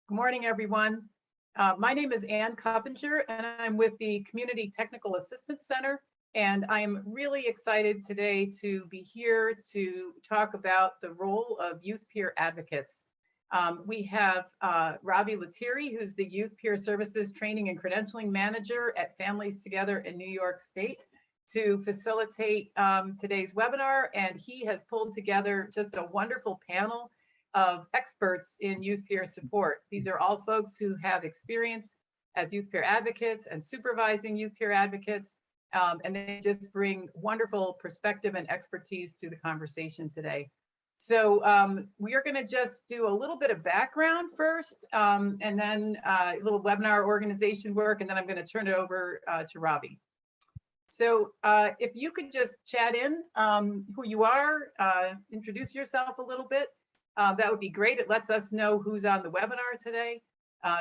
Good morning, everyone. My name is Ann Coppinger, and I'm with the Community Technical Assistance Center. And I'm really excited today to be here to talk about the role of youth peer advocates. We have Robbie Lettieri, who's the Youth Peer Services Training and Credentialing Manager at Families Together in New York State, to facilitate today's webinar. And he has pulled together just a wonderful panel of experts in youth peer support. These are all folks who have experience as youth peer advocates and supervising youth peer advocates, and they just bring wonderful perspective and expertise to the conversation today. So we are going to just do a little bit of background first, and then a little webinar organization work, and then I'm going to turn it over to Robbie. So if you could just chat in who you are, introduce yourself a little bit. That would be great. It lets us know who's on the webinar today,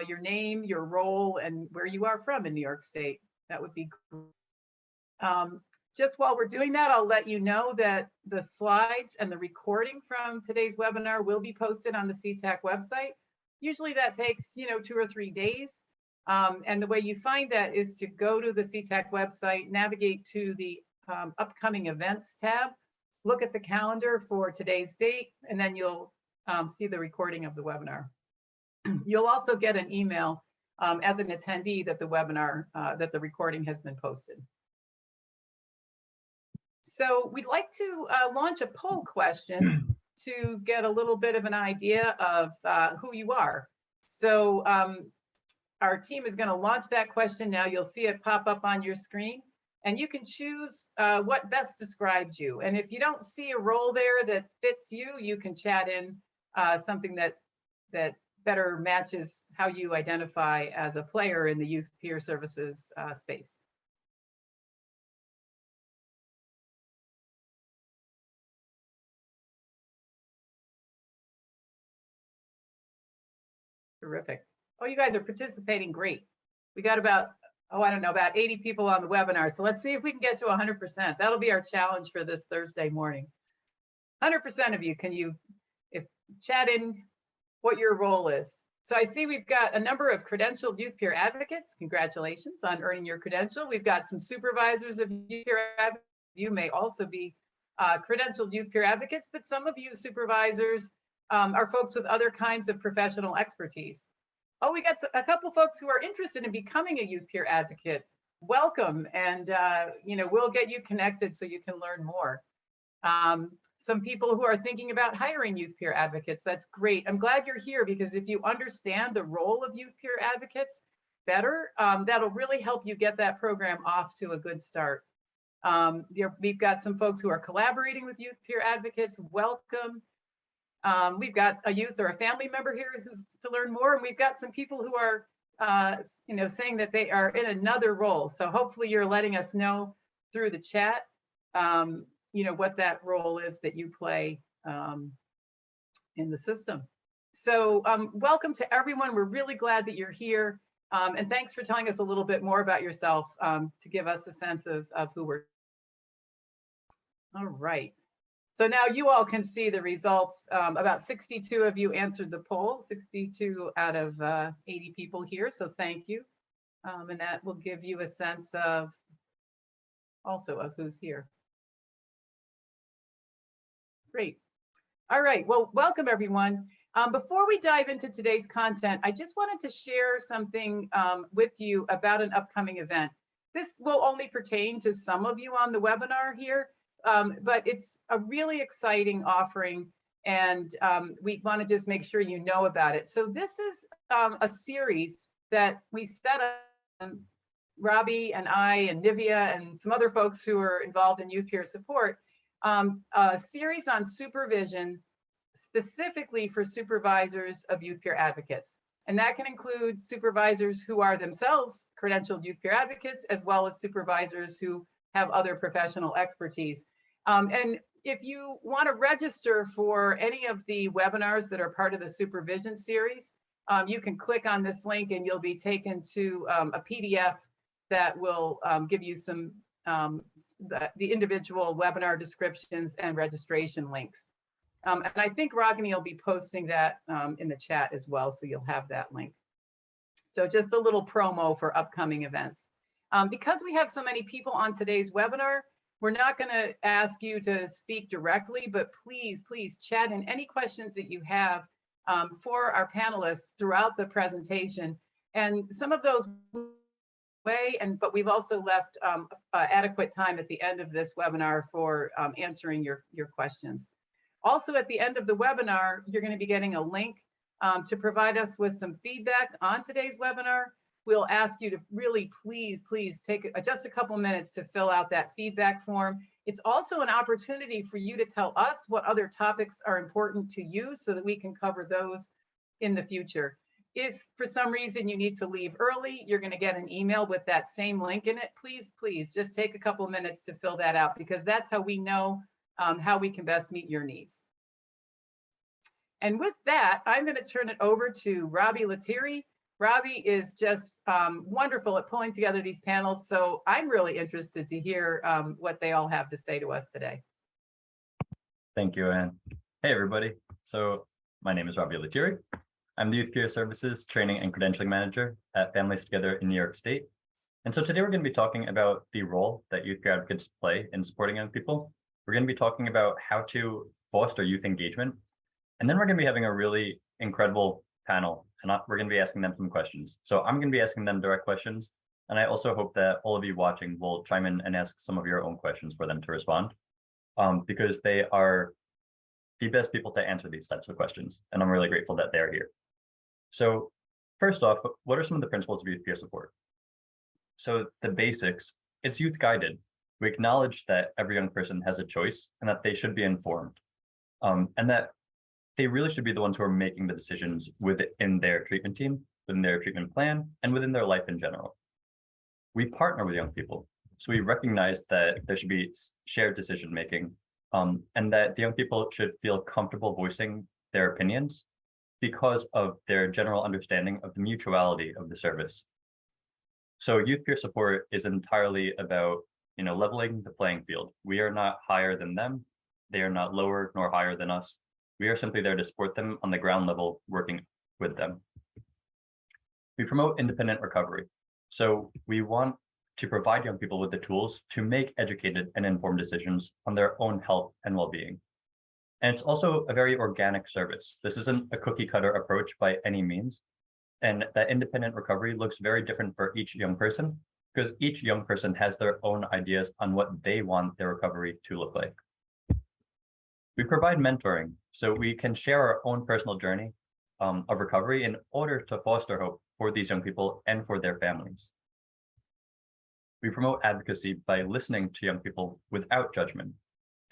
your name, your role, and where you are from in New York State. That would be great. Just while we're doing that, I'll let you know that the slides and the recording from today's webinar will be posted on the CTAC website. Usually that takes, 2 or 3 days. And the way you find that is to go to the CTAC website, navigate to the upcoming events tab, look at the calendar for today's date, and then you'll see the recording of the webinar. You'll also get an email as an attendee that the webinar, that the recording has been posted. So we'd like to launch a poll question to get a little bit of an idea of who you are. So our team is going to launch that question now. You'll see it pop up on your screen, and you can choose what best describes you. And if you don't see a role there that fits you, you can chat in something that better matches how you identify as a player in the youth peer services space. Terrific. Oh, you guys are participating great. We got about, about 80 people on the webinar. So let's see if we can get to 100%. That'll be our challenge for this Thursday morning. 100% of you, chat in what your role is. So I see we've got a number of credentialed youth peer advocates. Congratulations on earning your credential. We've got some supervisors of youth peer advocates. You may also be credentialed youth peer advocates, but some of you supervisors are folks with other kinds of professional expertise. Oh, we got a couple folks who are interested in becoming a youth peer advocate. Welcome, and we'll get you connected so you can learn more. Some people who are thinking about hiring youth peer advocates. That's great. I'm glad you're here, because if you understand the role of youth peer advocates better, that'll really help you get that program off to a good start. We've got some folks who are collaborating with youth peer advocates. Welcome. We've got a youth or a family member here who's to learn more, and we've got some people who are, saying that they are in another role. So hopefully you're letting us know through the chat, what that role is that you play in the system. So welcome to everyone. We're really glad that you're here, and thanks for telling us a little bit more about yourself to give us a sense of who we're. All right. So now you all can see the results. About 62 of you answered the poll, 62 out of 80 people here, so thank you. And that will give you a sense of also of who's here. Great. All right, well, welcome everyone. Before we dive into today's content, I just wanted to share something with you about an upcoming event. This will only pertain to some of you on the webinar here, but it's a really exciting offering, and we want to just make sure you know about it. So this is a series that we set up, Robbie and I and Nivea and some other folks who are involved in youth peer support, a series on supervision specifically for supervisors of youth peer advocates. And that can include supervisors who are themselves credentialed youth peer advocates, as well as supervisors who have other professional expertise. And if you want to register for any of the webinars that are part of the supervision series, you can click on this link and you'll be taken to a PDF that will give you some the individual webinar descriptions and registration links. And I think Ragini will be posting that in the chat as well, so you'll have that link. So just a little promo for upcoming events. Because we have so many people on today's webinar, we're not going to ask you to speak directly, but please, please chat in any questions that you have for our panelists throughout the presentation. And some of those but we've also left adequate time at the end of this webinar for answering your questions. Also, at the end of the webinar, you're going to be getting a link to provide us with some feedback on today's webinar. We'll ask you to really please take just a couple minutes to fill out that feedback form. It's also an opportunity for you to tell us what other topics are important to you so that we can cover those in the future. If for some reason you need to leave early, you're going to get an email with that same link in it. Please just take a couple minutes to fill that out, because that's how we know how we can best meet your needs. And with that, I'm going to turn it over to Robbie Lettieri. Robbie is just wonderful at pulling together these panels, so I'm really interested to hear what they all have to say to us today. Thank you, Anne. Hey, everybody. So my name is Robbie Lettieri. I'm the Youth Peer Services Training and Credentialing Manager at Families Together in New York State. And so today we're going to be talking about the role that youth peer advocates play in supporting young people. We're going to be talking about how to foster youth engagement. And then we're going to be having a really incredible panel, and we're going to be asking them some questions. So I'm going to be asking them direct questions. And I also hope that all of you watching will chime in and ask some of your own questions for them to respond, because they are the best people to answer these types of questions. And I'm really grateful that they're here. So first off, what are some of the principles of youth peer support? So the basics, it's youth guided. We acknowledge that every young person has a choice and that they should be informed, and that they really should be the ones who are making the decisions within their treatment team, within their treatment plan, and within their life in general. We partner with young people. So we recognize that there should be shared decision making, and that the young people should feel comfortable voicing their opinions because of their general understanding of the mutuality of the service. So youth peer support is entirely about, leveling the playing field. We are not higher than them. They are not lower nor higher than us. We are simply there to support them on the ground level, working with them. We promote independent recovery. So we want to provide young people with the tools to make educated and informed decisions on their own health and well-being. And it's also a very organic service. This isn't a cookie cutter approach by any means. And that independent recovery looks very different for each young person, because each young person has their own ideas on what they want their recovery to look like. We provide mentoring, so we can share our own personal journey of recovery in order to foster hope for these young people and for their families. We promote advocacy by listening to young people without judgment.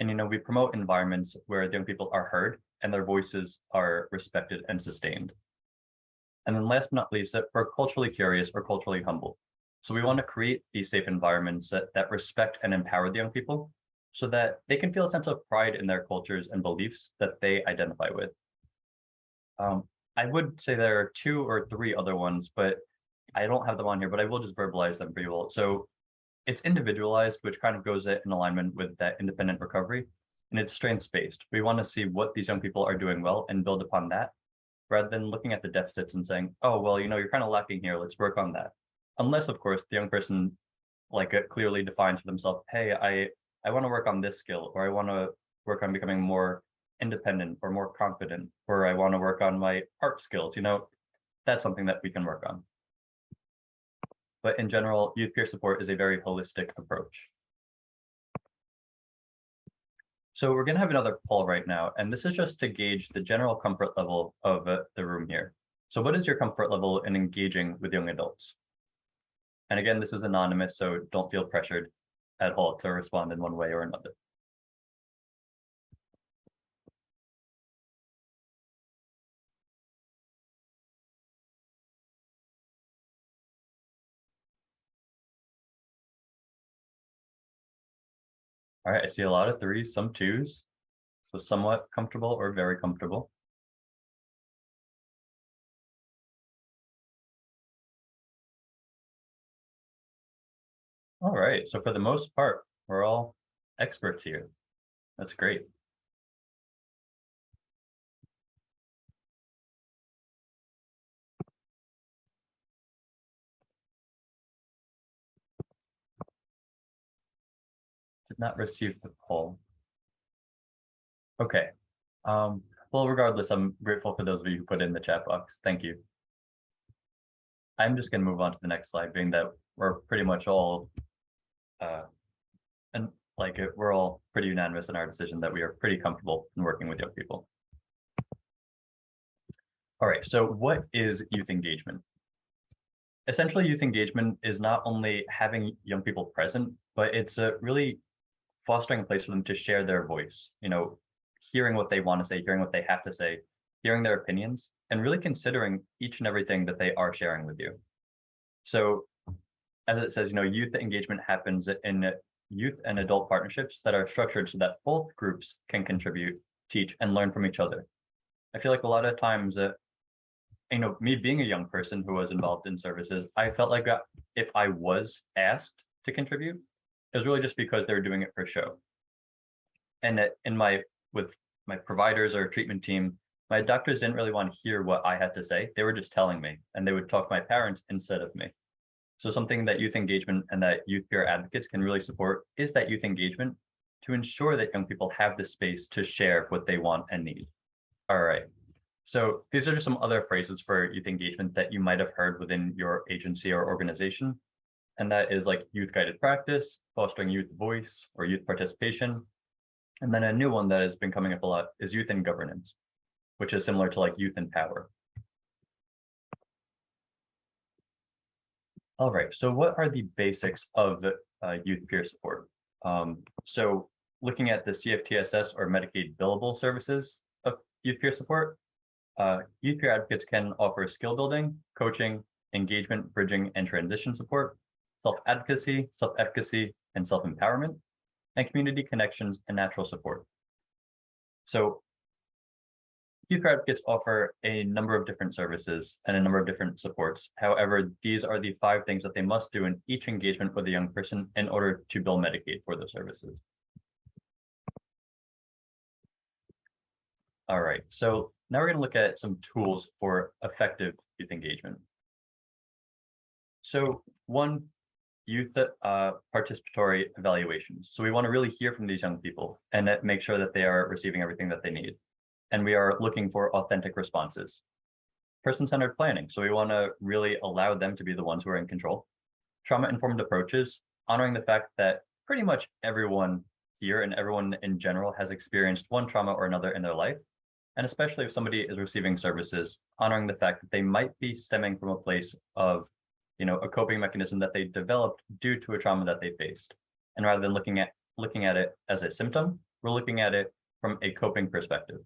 And we promote environments where the young people are heard and their voices are respected and sustained. And then last but not least, that we're culturally curious or culturally humble. So we want to create these safe environments that respect and empower the young people so that they can feel a sense of pride in their cultures and beliefs that they identify with. I would say there are 2 or 3 other ones, but I don't have them on here, but I will just verbalize them for you all. So it's individualized, which kind of goes in alignment with that independent recovery, and it's strengths-based. We want to see what these young people are doing well and build upon that, rather than looking at the deficits and saying, oh, well, you're kind of lacking here, let's work on that. Unless, of course, the young person clearly defines for themselves, hey, I want to work on this skill, or I want to work on becoming more independent or more confident, or I want to work on my art skills. That's something that we can work on. But in general, youth peer support is a very holistic approach. So we're going to have another poll right now, and this is just to gauge the general comfort level of the room here. So what is your comfort level in engaging with young adults? And again, this is anonymous, so don't feel pressured at all to respond in one way or another. All right, I see a lot of 3s, some 2s, so somewhat comfortable or very comfortable. All right, so for the most part, we're all experts here. That's great. Did not receive the poll. Okay. Well, regardless, I'm grateful for those of you who put in the chat box. Thank you. I'm just going to move on to the next slide, being that we're pretty much all, we're all pretty unanimous in our decision that we are pretty comfortable in working with young people. All right, so what is youth engagement? Essentially, youth engagement is not only having young people present, but it's really fostering a place for them to share their voice, hearing what they want to say, hearing what they have to say, hearing their opinions, and really considering each and everything that they are sharing with you. So as it says, youth engagement happens in youth and adult partnerships that are structured so that both groups can contribute, teach, and learn from each other. I feel like a lot of times, me being a young person who was involved in services, I felt like if I was asked to contribute, it was really just because they were doing it for show. And with my providers or treatment team, my doctors didn't really want to hear what I had to say. They were just telling me, and they would talk to my parents instead of me. So something that youth engagement and that youth peer advocates can really support is that youth engagement to ensure that young people have the space to share what they want and need. All right. So these are just some other phrases for youth engagement that you might have heard within your agency or organization. And that is like youth guided practice, fostering youth voice or youth participation. And then a new one that has been coming up a lot is youth in governance, which is similar to like youth in power. All right, so what are the basics of youth peer support? So looking at the CFTSS or Medicaid billable services of youth peer support, youth peer advocates can offer skill building, coaching, engagement, bridging, and transition support, self-advocacy, self-efficacy, and self-empowerment, and community connections and natural support. So youth peer advocates offer a number of different services and a number of different supports. However, these are the 5 things that they must do in each engagement with a young person in order to bill Medicaid for those services. All right, so now we're going to look at some tools for effective youth engagement. So one, youth participatory evaluations. So we want to really hear from these young people and make sure that they are receiving everything that they need. And we are looking for authentic responses. Person-centered planning. So we want to really allow them to be the ones who are in control. Trauma-informed approaches, honoring the fact that pretty much everyone here and everyone in general has experienced one trauma or another in their life. And especially if somebody is receiving services, honoring the fact that they might be stemming from a place of, a coping mechanism that they developed due to a trauma that they faced. And rather than looking at it as a symptom, we're looking at it from a coping perspective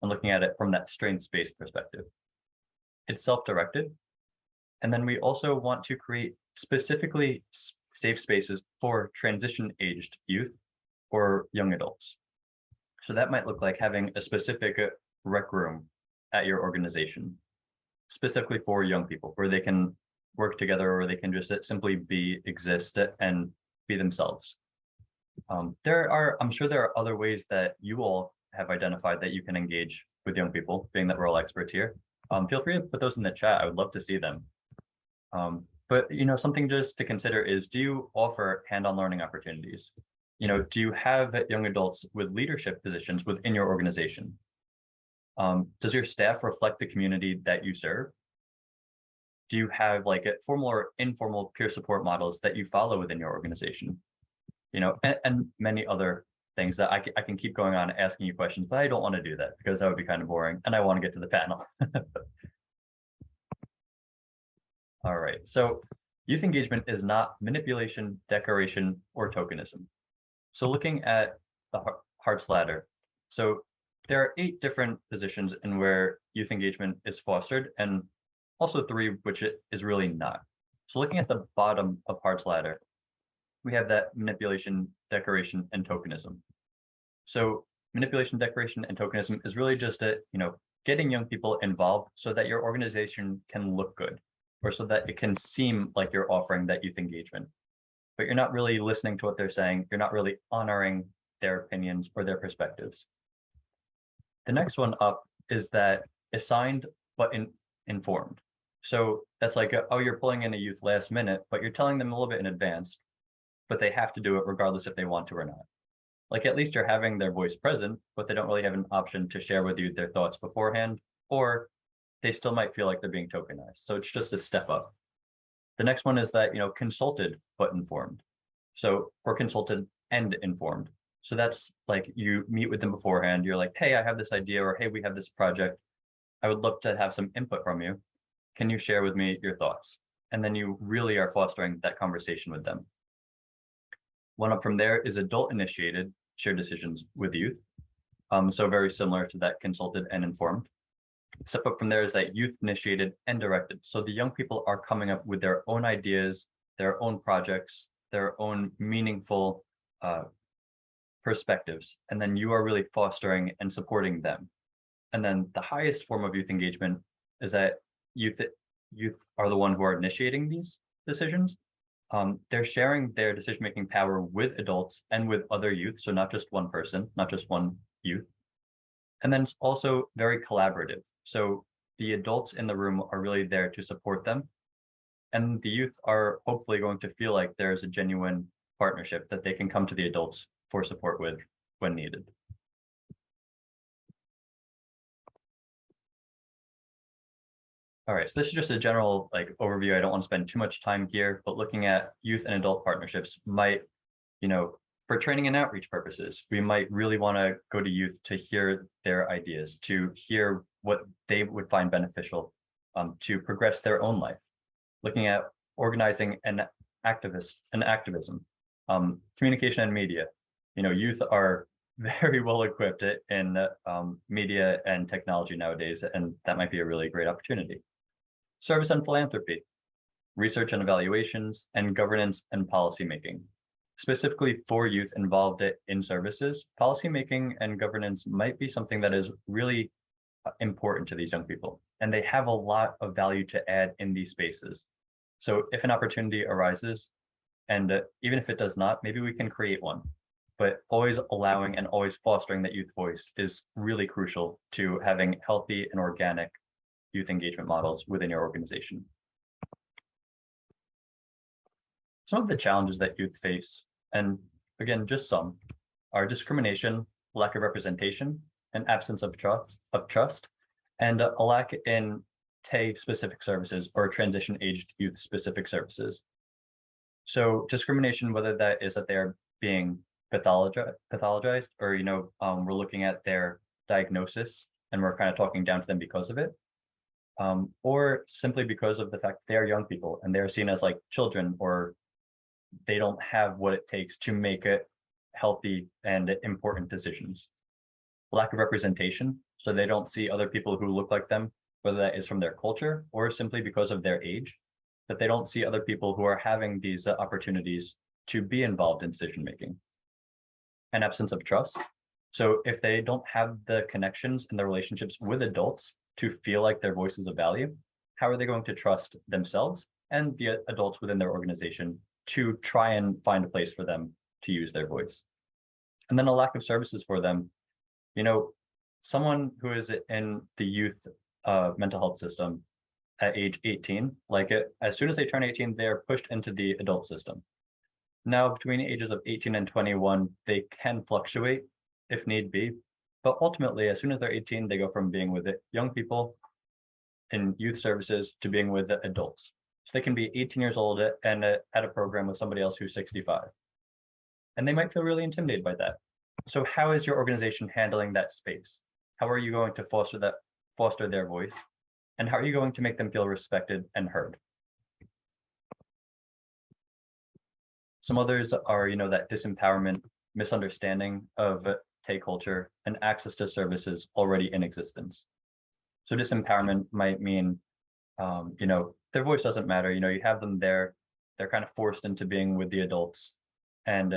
and looking at it from that strengths-based perspective. It's self-directed. And then we also want to create specifically safe spaces for transition-aged youth or young adults. So that might look like having a specific rec room at your organization, specifically for young people, where they can work together or they can just simply exist and be themselves. I'm sure there are other ways that you all have identified that you can engage with young people, being that we're all experts here. Feel free to put those in the chat. I would love to see them. But something just to consider is, do you offer hand-on learning opportunities? Do you have young adults with leadership positions within your organization? Does your staff reflect the community that you serve? Do you have like formal or informal peer support models that you follow within your organization? And many other things that I can keep going on asking you questions, but I don't want to do that because that would be kind of boring and I want to get to the panel. All right, so youth engagement is not manipulation, decoration, or tokenism. So looking at the Hart's ladder, so there are 8 different positions in where youth engagement is fostered, and also 3 which it is really not. So looking at the bottom of Hart's ladder, we have that manipulation, decoration, and tokenism. So manipulation, decoration, and tokenism is really just getting young people involved so that your organization can look good, or so that it can seem like you're offering that youth engagement. But you're not really listening to what they're saying. You're not really honoring their opinions or their perspectives. The next one up is that assigned but informed. So that's like, oh, you're pulling in a youth last minute, but you're telling them a little bit in advance. but they have to do it regardless if they want to or not. Like at least you're having their voice present, but they don't really have an option to share with you their thoughts beforehand, or they still might feel like they're being tokenized. So it's just a step up. The next one is that, consulted but informed. So we're consulted and informed. So that's like you meet with them beforehand. You're like, hey, I have this idea, or hey, we have this project. I would love to have some input from you. Can you share with me your thoughts? And then you really are fostering that conversation with them. One up from there is adult initiated shared decisions with youth. So very similar to that consulted and informed. Step up from there is that youth initiated and directed. So the young people are coming up with their own ideas, their own projects, their own meaningful perspectives. And then you are really fostering and supporting them. And then the highest form of youth engagement is that youth are the one who are initiating these decisions. They're sharing their decision-making power with adults and with other youth. So not just one person, not just one youth. And then it's also very collaborative. So the adults in the room are really there to support them. And the youth are hopefully going to feel like there's a genuine partnership that they can come to the adults for support with when needed. All right, so this is just a general overview. I don't want to spend too much time here, but looking at youth and adult partnerships might, for training and outreach purposes, we might really want to go to youth to hear their ideas, to hear what they would find beneficial to progress their own life. Looking at organizing and activism, communication and media. Youth are very well equipped in media and technology nowadays, and that might be a really great opportunity. Service and philanthropy, research and evaluations, and governance and policymaking. Specifically for youth involved in services, policymaking and governance might be something that is really important to these young people, and they have a lot of value to add in these spaces. So if an opportunity arises, and even if it does not, maybe we can create one. But always allowing and always fostering that youth voice is really crucial to having healthy and organic youth engagement models within your organization. Some of the challenges that youth face, and again, just some, are discrimination, lack of representation, an absence of trust, and a lack in TAY-specific services or transition-aged youth-specific services. So discrimination, whether that is that they're being pathologized, or we're looking at their diagnosis and we're kind of talking down to them because of it, or simply because of the fact they are young people and they're seen as like children, or they don't have what it takes to make it healthy and important decisions. Lack of representation, so they don't see other people who look like them, whether that is from their culture or simply because of their age, that they don't see other people who are having these opportunities to be involved in decision making. An absence of trust. So if they don't have the connections and the relationships with adults to feel like their voice is of value, how are they going to trust themselves and the adults within their organization to try and find a place for them to use their voice? And then a lack of services for them. Someone who is in the youth mental health system at age 18, as soon as they turn 18, they're pushed into the adult system. Now, between the ages of 18 and 21, they can fluctuate if need be, but ultimately, as soon as they're 18, they go from being with young people in youth services to being with adults. So they can be 18 years old and at a program with somebody else who's 65. And they might feel really intimidated by that. So how is your organization handling that space? How are you going to foster their voice? And how are you going to make them feel respected and heard? Some others are, that disempowerment, misunderstanding of TAY culture, and access to services already in existence. So disempowerment might mean, their voice doesn't matter. You have them there, they're kind of forced into being with the adults, and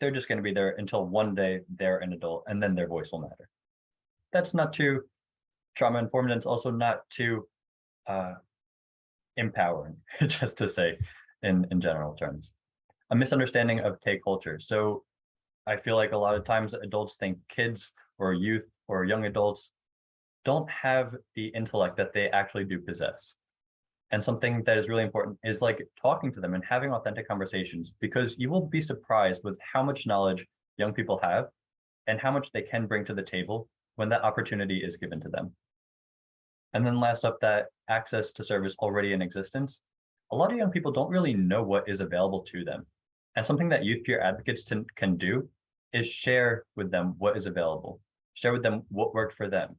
they're just going to be there until one day they're an adult, and then their voice will matter. That's not too trauma-informed, and it's also not too empowering, just to say in general terms. A misunderstanding of TAY culture. So I feel like a lot of times adults think kids or youth or young adults don't have the intellect that they actually do possess. And something that is really important is like talking to them and having authentic conversations, because you will be surprised with how much knowledge young people have and how much they can bring to the table when that opportunity is given to them. And then last up, that access to service already in existence. A lot of young people don't really know what is available to them. And something that youth peer advocates can do is share with them what is available, share with them what worked for them,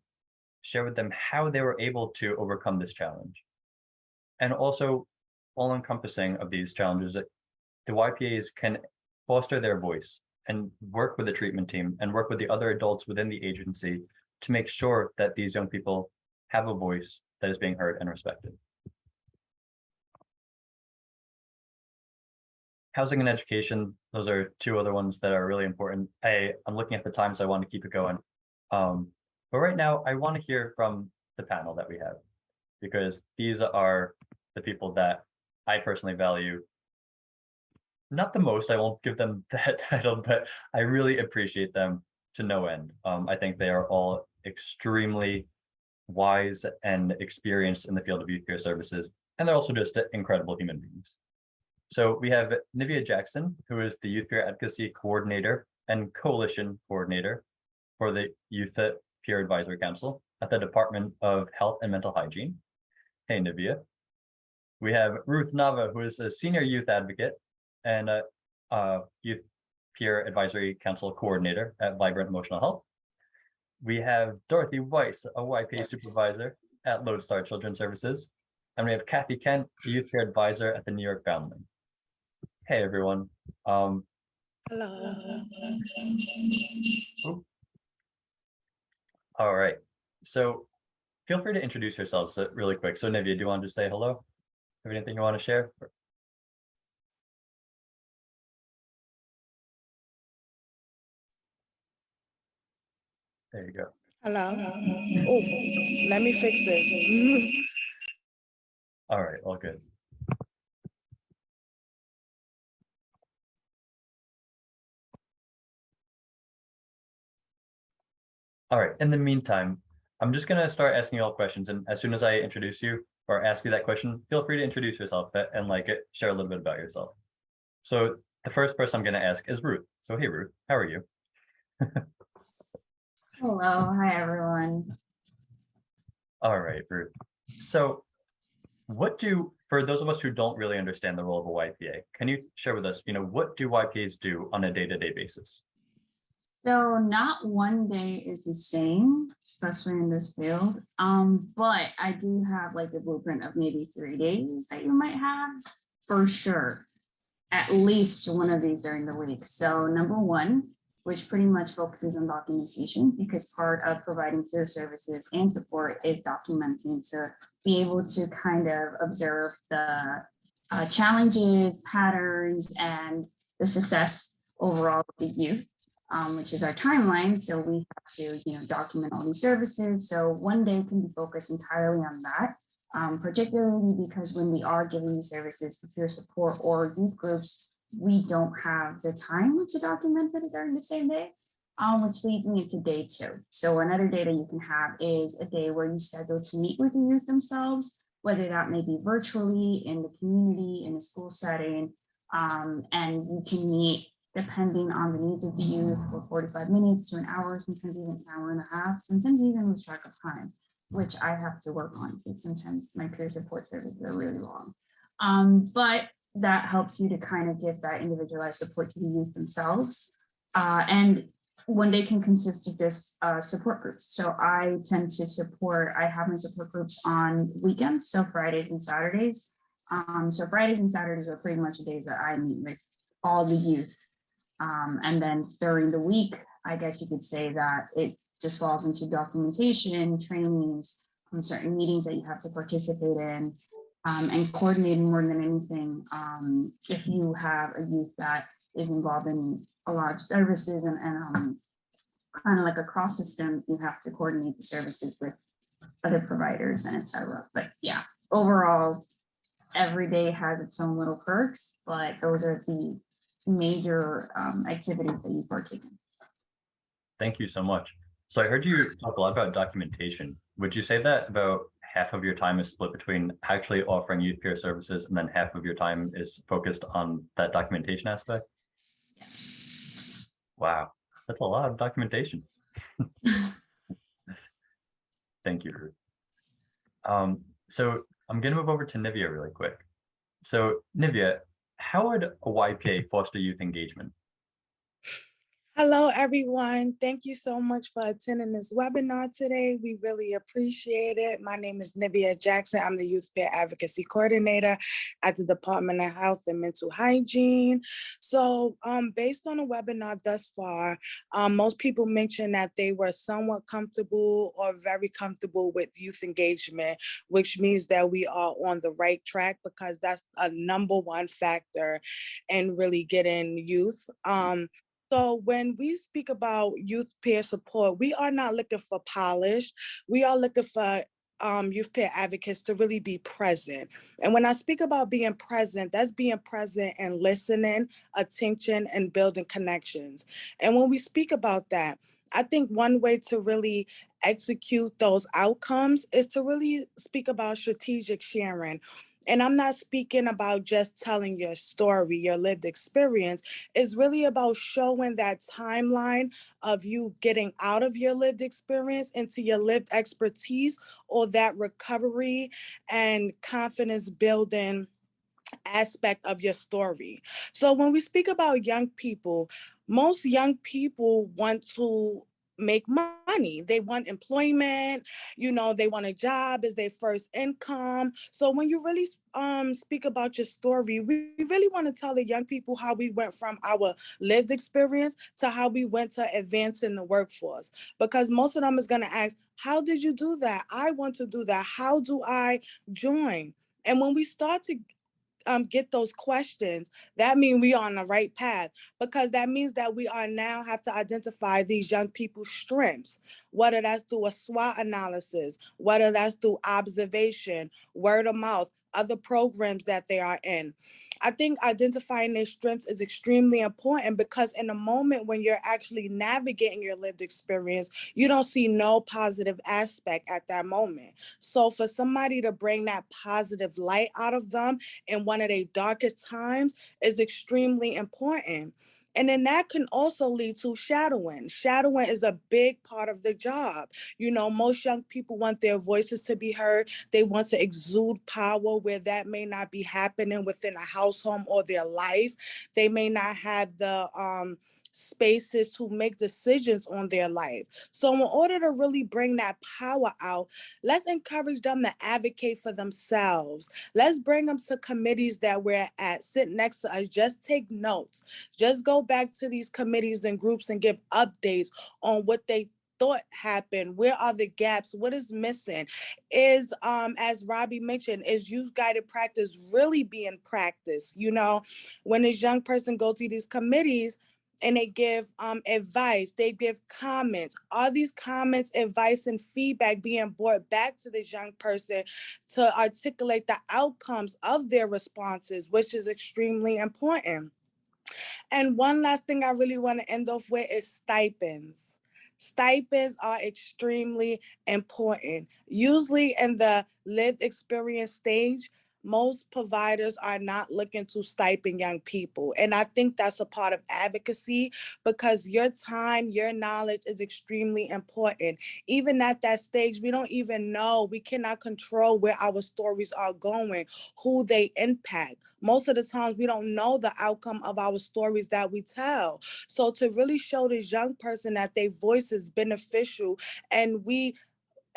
share with them how they were able to overcome this challenge. And also, all encompassing of these challenges, the YPAs can foster their voice and work with the treatment team and work with the other adults within the agency to make sure that these young people have a voice that is being heard and respected. Housing and education, those are two other ones that are really important. I'm looking at the time, so I want to keep it going. But right now, I want to hear from the panel that we have, because these are the people that I personally value. Not the most, I won't give them that title, but I really appreciate them to no end. I think they are all extremely wise and experienced in the field of youth peer services, and they're also just incredible human beings. So we have Nivea Jackson, who is the Youth Peer Advocacy Coordinator and Coalition Coordinator for the Youth Peer Advisory Council at the Department of Health and Mental Hygiene. Hey, Nivea. We have Ruth Nava, who is a Senior Youth Advocate and a Youth Peer Advisory Council Coordinator at Vibrant Emotional Health. We have Dorothy Weiss, a YPA Supervisor at Lodestar Children's Services. And we have Kathy Kent, a Youth Peer Advisor at the New York Family. Hey, everyone. Hello. All right. So feel free to introduce yourselves really quick. So Nivea, do you want to just say hello? Have anything you want to share? There you go. Hello. Oh, let me fix this. All right, all good. All right, in the meantime, I'm just gonna start asking you all questions, and as soon as I introduce you or ask you that question, feel free to introduce yourself and share a little bit about yourself. So the first person I'm gonna ask is Ruth. So hey Ruth, how are you? Hello, hi everyone. All right, Ruth. So for those of us who don't really understand the role of a YPA, can you share with us, what do YPAs do on a day-to-day basis? So not one day is the same, especially in this field. But I do have like a blueprint of maybe 3 days that you might have for sure. At least one of these during the week. So number one, which pretty much focuses on documentation, because part of providing peer services and support is documenting to be able to kind of observe the challenges, patterns, and the success overall of the youth, which is our timeline. So we have to, document all these services. So one day can be focused entirely on that. Particularly because when we are giving these services for peer support or youth groups, we don't have the time to document it during the same day, which leads me to day 2. So another day that you can have is a day where you schedule to meet with the youth themselves, whether that may be virtually, in the community, in a school setting, and you can meet depending on the needs of the youth for 45 minutes to an hour, sometimes even an hour and a half, sometimes even lose track of time, which I have to work on because sometimes my peer support services are really long. But that helps you to kind of give that individualized support to the youth themselves. And one day can consist of just support groups. So I tend to I have my support groups on weekends, so Fridays and Saturdays. So Fridays and Saturdays are pretty much the days that I meet with all the youth. And then during the week, I guess you could say that it just falls into documentation, trainings, certain meetings that you have to participate in, and coordinating more than anything. If you have a youth that is involved in a lot of services and kind of like a cross system, you have to coordinate the services with other providers and etc. But yeah, overall, every day has its own little perks, but those are the major activities that you partake in. Thank you so much. So I heard you talk a lot about documentation. Would you say that about half of your time is split between actually offering youth peer services and then half of your time is focused on that documentation aspect? Yes. Wow, that's a lot of documentation. Thank you, Ruth. So I'm going to move over to Nivea really quick. So Nivea, how would a YPA foster youth engagement? Hello, everyone. Thank you so much for attending this webinar today. We really appreciate it. My name is Nivea Jackson. I'm the Youth Peer Advocacy Coordinator at the Department of Health and Mental Hygiene. So based on the webinar thus far, most people mentioned that they were somewhat comfortable or very comfortable with youth engagement, which means that we are on the right track because that's a #1 factor in really getting youth. So when we speak about youth peer support, we are not looking for polish. We are looking for youth peer advocates to really be present. And when I speak about being present, that's being present and listening, attention, and building connections. And when we speak about that, I think one way to really execute those outcomes is to really speak about strategic sharing. And I'm not speaking about just telling your story, your lived experience. It's really about showing that timeline of you getting out of your lived experience into your lived expertise or that recovery and confidence building aspect of your story. So when we speak about young people, most young people want to make money. They want employment, they want a job as their first income. So when you really speak about your story, we really want to tell the young people how we went from our lived experience to how we went to advance in the workforce. Because most of them is going to ask, how did you do that? I want to do that. How do I join? And when we start to get those questions, that means we are on the right path, because that means that we are now have to identify these young people's strengths, whether that's through a SWOT analysis, whether that's through observation, word of mouth, other programs that they are in. I think identifying their strengths is extremely important, because in a moment when you're actually navigating your lived experience, you don't see no positive aspect at that moment. So for somebody to bring that positive light out of them in one of their darkest times is extremely important. And then that can also lead to shadowing. Shadowing is a big part of the job. Most young people want their voices to be heard. They want to exude power where that may not be happening within a household or their life. They may not have the spaces to make decisions on their life. So in order to really bring that power out, let's encourage them to advocate for themselves. Let's bring them to committees that we're at, sit next to us, just take notes, just go back to these committees and groups and give updates on what they thought happened. Where are the gaps? What is missing? Is as Robbie mentioned, is youth guided practice really being practiced? When this young person go to these committees and they give advice, they give comments. Are these comments, advice, and feedback being brought back to this young person to articulate the outcomes of their responses, which is extremely important. And one last thing I really want to end off with is stipends. Stipends are extremely important. Usually in the lived experience stage, most providers are not looking to stipend young people. And I think that's a part of advocacy, because your time, your knowledge is extremely important. Even at that stage, we don't even know, we cannot control where our stories are going, who they impact. Most of the times we don't know the outcome of our stories that we tell. So to really show this young person that their voice is beneficial, and we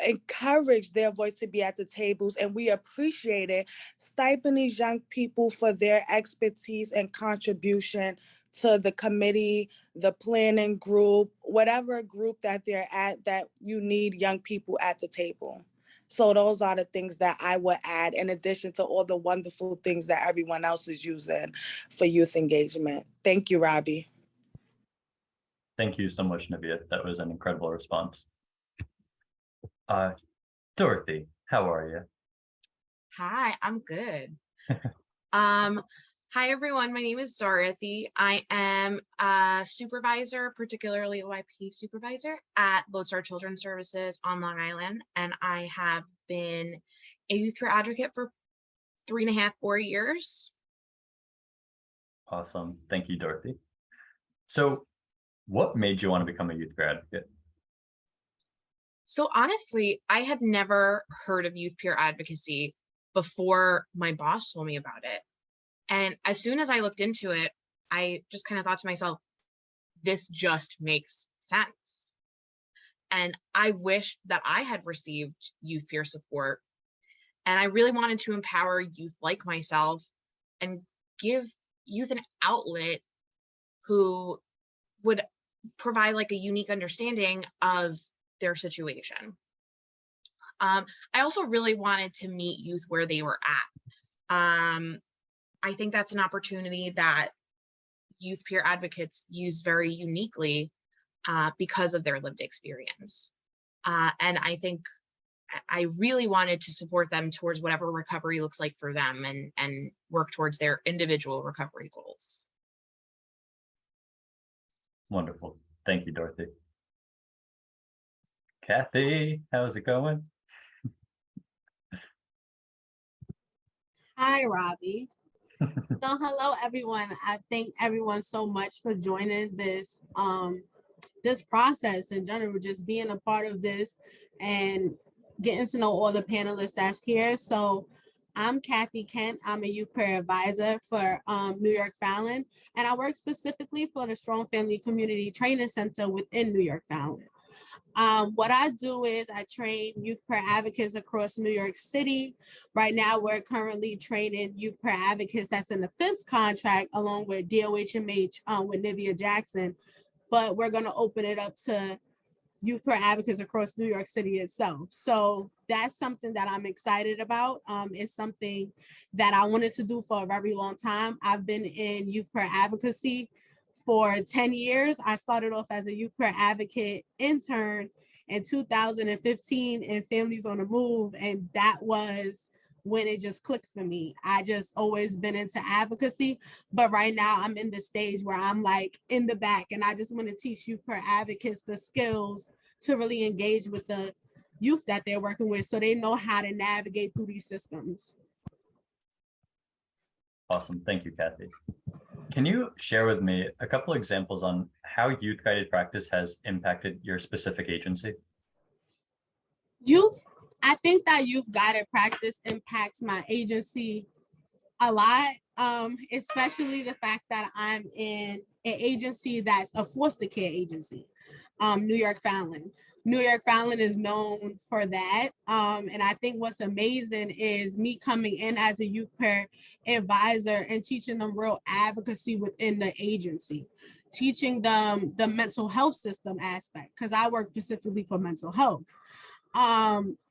encourage their voice to be at the tables and we appreciate it, stipend these young people for their expertise and contribution to the committee, the planning group, whatever group that they're at, that you need young people at the table. So those are the things that I would add, in addition to all the wonderful things that everyone else is using for youth engagement. Thank you, Robbie. Thank you so much, Nivea. That was an incredible response. Dorothy, how are you? Hi, I'm good. Hi everyone, my name is Dorothy. I am a supervisor, particularly a YP supervisor at Lodestar Children's Services on Long Island, and I have been a youth peer advocate for 3.5, 4 years. Awesome. Thank you, Dorothy. So what made you want to become a youth peer advocate? So honestly, I had never heard of youth peer advocacy before my boss told me about it. And as soon as I looked into it, I just kind of thought to myself, this just makes sense. And I wish that I had received youth peer support. And I really wanted to empower youth like myself and give youth an outlet who would provide like a unique understanding of their situation. I also really wanted to meet youth where they were at. I think that's an opportunity that youth peer advocates use very uniquely because of their lived experience. And I think I really wanted to support them towards whatever recovery looks like for them and work towards their individual recovery goals. Wonderful. Thank you, Dorothy. Kathy, how's it going? Hi, Robbie. So hello, everyone. I thank everyone so much for joining this this process in general, just being a part of this and getting to know all the panelists that's here. So I'm Kathy Kent. I'm a youth peer advisor for New York Fallon, and I work specifically for the Strong Family Community Training Center within New York Fallon. What I do is I train youth peer advocates across New York City. Right now, we're currently training youth peer advocates that's in the FIPS contract along with DOHMH with Nivea Jackson, but we're going to open it up to youth peer advocates across New York City itself. So that's something that I'm excited about. It's something that I wanted to do for a very long time. I've been in youth peer advocacy for 10 years. I started off as a youth peer advocate intern in 2015 in Families on the Move, and that was when it just clicked for me. I just always been into advocacy, but right now I'm in the stage where I'm like in the back, and I just want to teach youth peer advocates the skills to really engage with the youth that they're working with so they know how to navigate through these systems. Awesome. Thank you, Kathy. Can you share with me a couple examples on how youth-guided practice has impacted your specific agency? I think that youth-guided practice impacts my agency a lot, especially the fact that I'm in an agency that's a foster care agency, New York Fallon. New York Fallon is known for that. And I think what's amazing is me coming in as a youth peer advisor and teaching them real advocacy within the agency, teaching them the mental health system aspect, because I work specifically for mental health.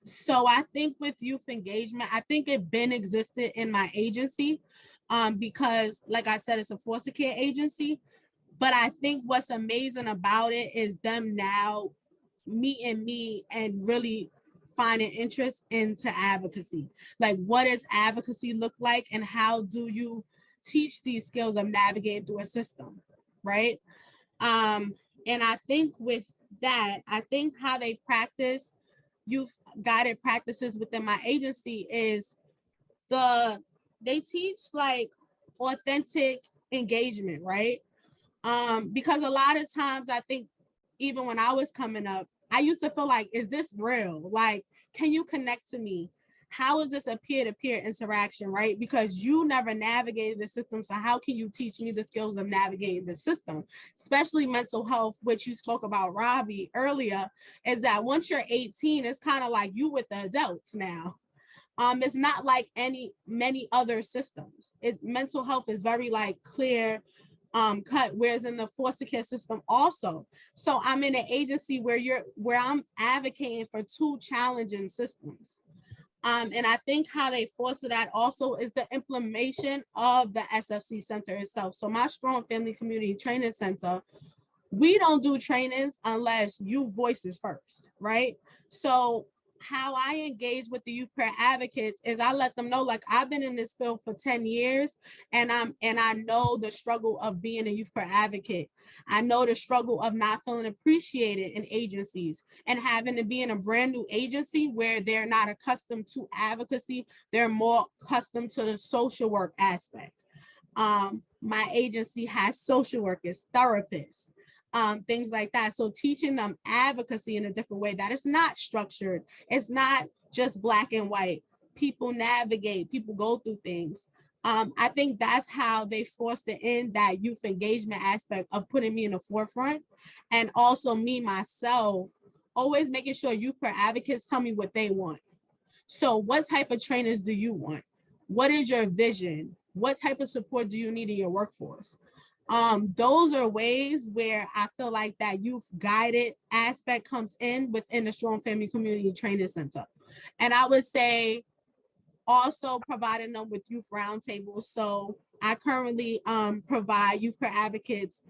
So I think with youth engagement, I think it been existed in my agency because, like I said, it's a foster care agency. But I think what's amazing about it is them now meeting me and really finding interest into advocacy. Like, what does advocacy look like, and how do you teach these skills of navigating through a system, right? And I think with that, I think how they practice youth guided practices within my agency is they teach like authentic engagement, right? Because a lot of times I think even when I was coming up, I used to feel like, is this real? Like, can you connect to me? How is this a peer-to-peer interaction, right? Because you never navigated the system. So how can you teach me the skills of navigating the system? Especially mental health, which you spoke about, Robbie, earlier, is that once you're 18, it's kind of like you with the adults now. It's not like many other systems. Mental health is very like clear, cut, whereas in the foster care system also. So I'm in an agency where I'm advocating for two challenging systems. And I think how they foster that also is the implementation of the SFC Center itself. So my Strong Family Community Training Center, we don't do trainings unless you voices first, right? So how I engage with the youth peer advocates is I let them know, like, I've been in this field for 10 years and I know the struggle of being a youth peer advocate. I know the struggle of not feeling appreciated in agencies and having to be in a brand new agency where they're not accustomed to advocacy. They're more accustomed to the social work aspect. My agency has social workers, therapists, things like that. So teaching them advocacy in a different way, that it's not structured. It's not just black and white. People navigate, people go through things. I think that's how they forced it in, that youth engagement aspect of putting me in the forefront. And also me, myself, always making sure youth peer advocates tell me what they want. So what type of trainers do you want? What is your vision? What type of support do you need in your workforce? Those are ways where I feel like that youth guided aspect comes in within the Strong Family Community Training Center. And I would say also providing them with youth roundtables. So I currently provide youth peer advocates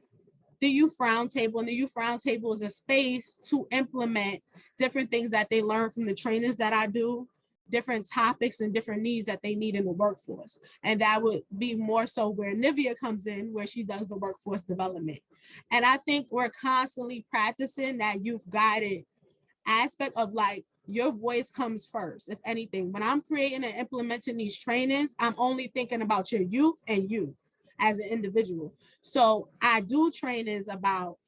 the youth roundtable, and the youth roundtable is a space to implement different things that they learn from the trainings that I do, different topics and different needs that they need in the workforce. And that would be more so where Nivea comes in, where she does the workforce development. And I think we're constantly practicing that youth guided aspect of, like, your voice comes first. If anything, when I'm creating and implementing these trainings, I'm only thinking about your youth and you as an individual. So I do trainings about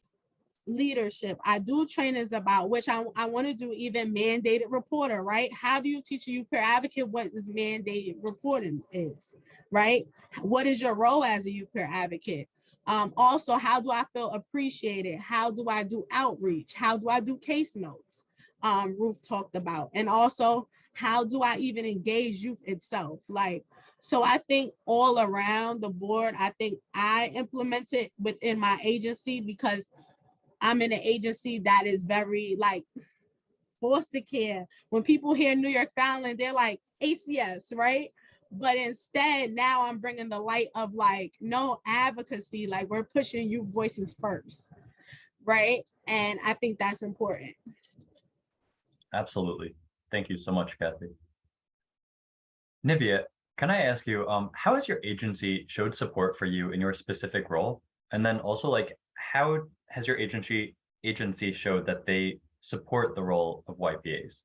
leadership. I do trainings about, which I want to do even mandated reporter, right? How do you teach a youth peer advocate what this mandated reporting is, right? What is your role as a youth peer advocate? Also, how do I feel appreciated? How do I do outreach? How do I do case notes? Ruth talked about. And also, how do I even engage youth itself? Like, so I think all around the board, I think I implemented within my agency, because I'm in an agency that is very like foster care. When people hear New York Fallon, they're like ACS, right? But instead, now I'm bringing the light of, like, no, advocacy, like, we're pushing youth voices first, right? And I think that's important. Absolutely. Thank you so much, Kathy. Nivea, can I ask you, how has your agency showed support for you in your specific role? And then also, like, how has your agency showed that they support the role of YPAs?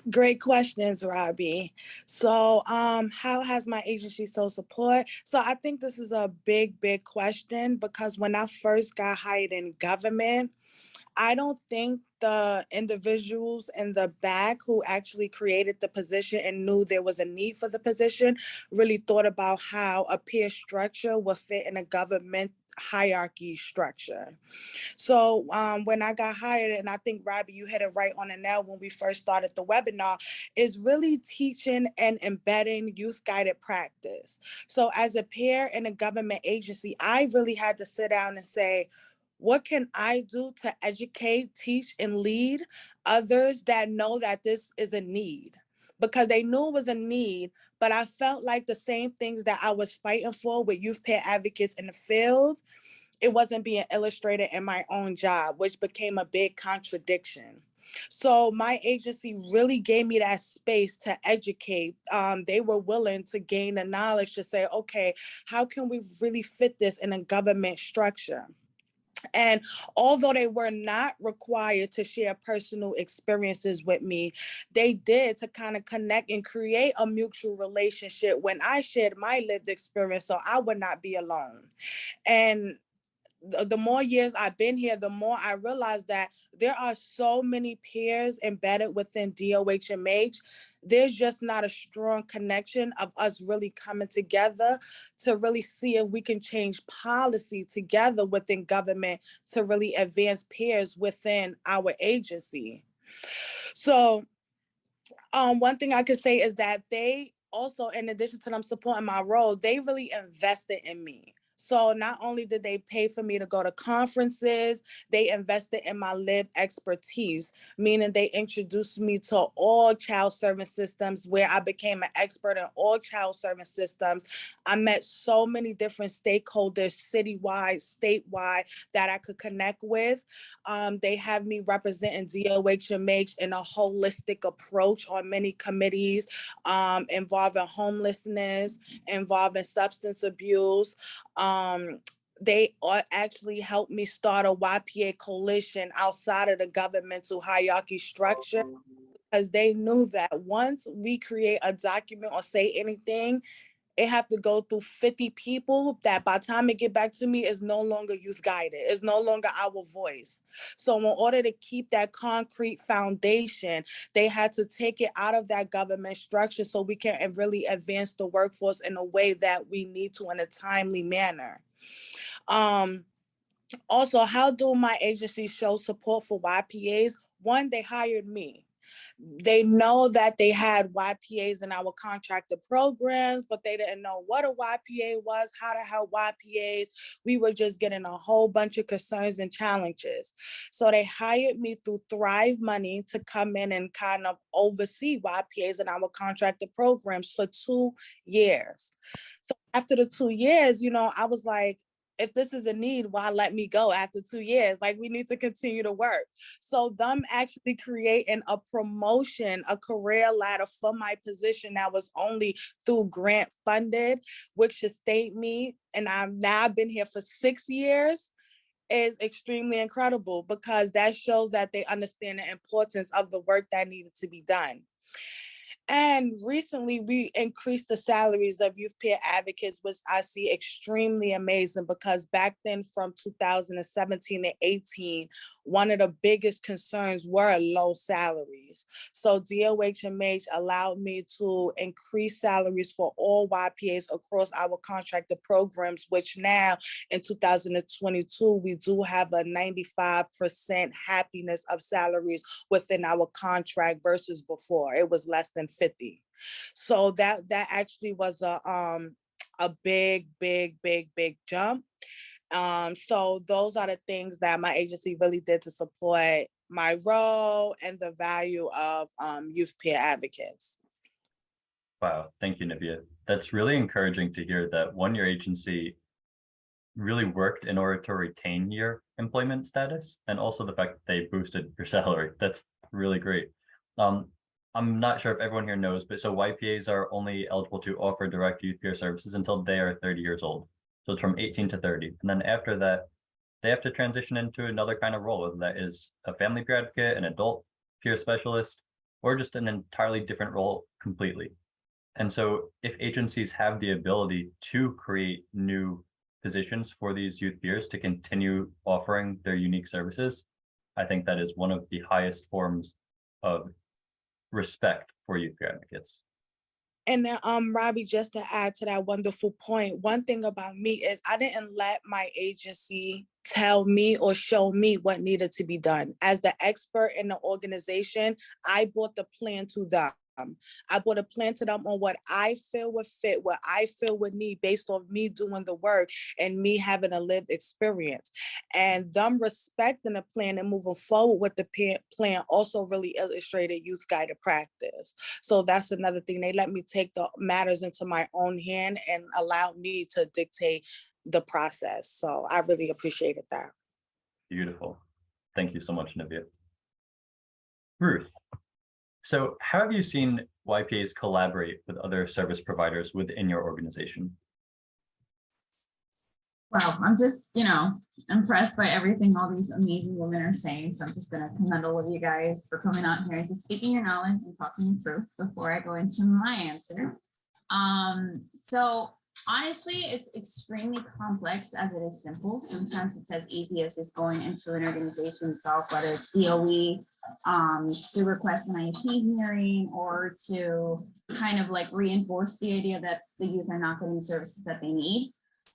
Great questions, Robbie. So, how has my agency so support? So I think this is a big question, because when I first got hired in government, I don't think the individuals in the back who actually created the position and knew there was a need for the position really thought about how a peer structure would fit in a government hierarchy structure. So when I got hired, and I think, Robbie, you hit it right on the nail when we first started the webinar, is really teaching and embedding youth-guided practice. So as a peer in a government agency, I really had to sit down and say, what can I do to educate, teach, and lead others that know that this is a need? Because they knew it was a need, but I felt like the same things that I was fighting for with youth peer advocates in the field, it wasn't being illustrated in my own job, which became a big contradiction. So my agency really gave me that space to educate. They were willing to gain the knowledge to say, okay, how can we really fit this in a government structure? And although they were not required to share personal experiences with me, they did to kind of connect and create a mutual relationship when I shared my lived experience, so I would not be alone. And the more years I've been here, the more I realize that there are so many peers embedded within DOHMH. There's just not a strong connection of us really coming together to really see if we can change policy together within government to really advance peers within our agency. So one thing I could say is that they also, in addition to them supporting my role, they really invested in me. So not only did they pay for me to go to conferences, they invested in my lived expertise, meaning they introduced me to all child service systems where I became an expert in all child service systems. I met so many different stakeholders, citywide, statewide, that I could connect with. They have me representing DOHMH in a holistic approach on many committees involving homelessness, involving substance abuse. They actually helped me start a YPA coalition outside of the governmental hierarchy structure, because they knew that once we create a document or say anything, it have to go through 50 people that by the time it get back to me is no longer youth guided. It's no longer our voice. So in order to keep that concrete foundation, they had to take it out of that government structure so we can really advance the workforce in a way that we need to in a timely manner. Also, how do my agency show support for YPAs? One, they hired me. They know that they had YPAs in our contracted programs, but they didn't know what a YPA was, how to help YPAs. We were just getting a whole bunch of concerns and challenges. So they hired me through Thrive Money to come in and kind of oversee YPAs in our contracted programs for 2 years. So after the 2 years, I was like, if this is a need, why let me go after 2 years? Like, we need to continue to work. So them actually creating a promotion, a career ladder for my position that was only through grant funded, which sustained me. And I've been here for 6 years, is extremely incredible, because that shows that they understand the importance of the work that needed to be done. And recently, we increased the salaries of youth peer advocates, which I see extremely amazing, because back then from 2017 to 18, one of the biggest concerns were low salaries. So DOHMH allowed me to increase salaries for all YPAs across our contracted programs, which now in 2022, we do have a 95% happiness of salaries within our contract versus before. It was less than 50. So that actually was a big jump. So those are the things that my agency really did to support my role and the value of youth peer advocates. Wow, thank you, Nivea. That's really encouraging to hear that your agency really worked in order to retain your employment status, and also the fact that they boosted your salary. That's really great. I'm not sure if everyone here knows, but so YPAs are only eligible to offer direct youth peer services until they are 30 years old. So it's from 18 to 30. And then after that, they have to transition into another kind of role, whether that is a family peer advocate, an adult peer specialist, or just an entirely different role completely. And so if agencies have the ability to create new positions for these youth peers to continue offering their unique services, I think that is one of the highest forms of respect for youth peer advocates. And then, Robbie, just to add to that wonderful point, one thing about me is I didn't let my agency tell me or show me what needed to be done. As the expert in the organization, I brought the plan to them. I brought a plan to them on what I feel would fit, what I feel would need based on me doing the work and me having a lived experience. And them respecting the plan and moving forward with the plan also really illustrated youth guided practice. So that's another thing. They let me take the matters into my own hand and allow me to dictate the process. So I really appreciated that. Beautiful. Thank you so much, Nivea. Ruth, so how have you seen YPAs collaborate with other service providers within your organization? Wow, I'm just, impressed by everything all these amazing women are saying. So I'm just going to commend all of you guys for coming out here and just speaking your knowledge and talking your truth before I go into my answer. So honestly, it's extremely complex as it is simple. Sometimes it's as easy as just going into an organization itself, whether it's DOE, to request an IEP hearing, or to kind of like reinforce the idea that the youth are not getting the services that they need.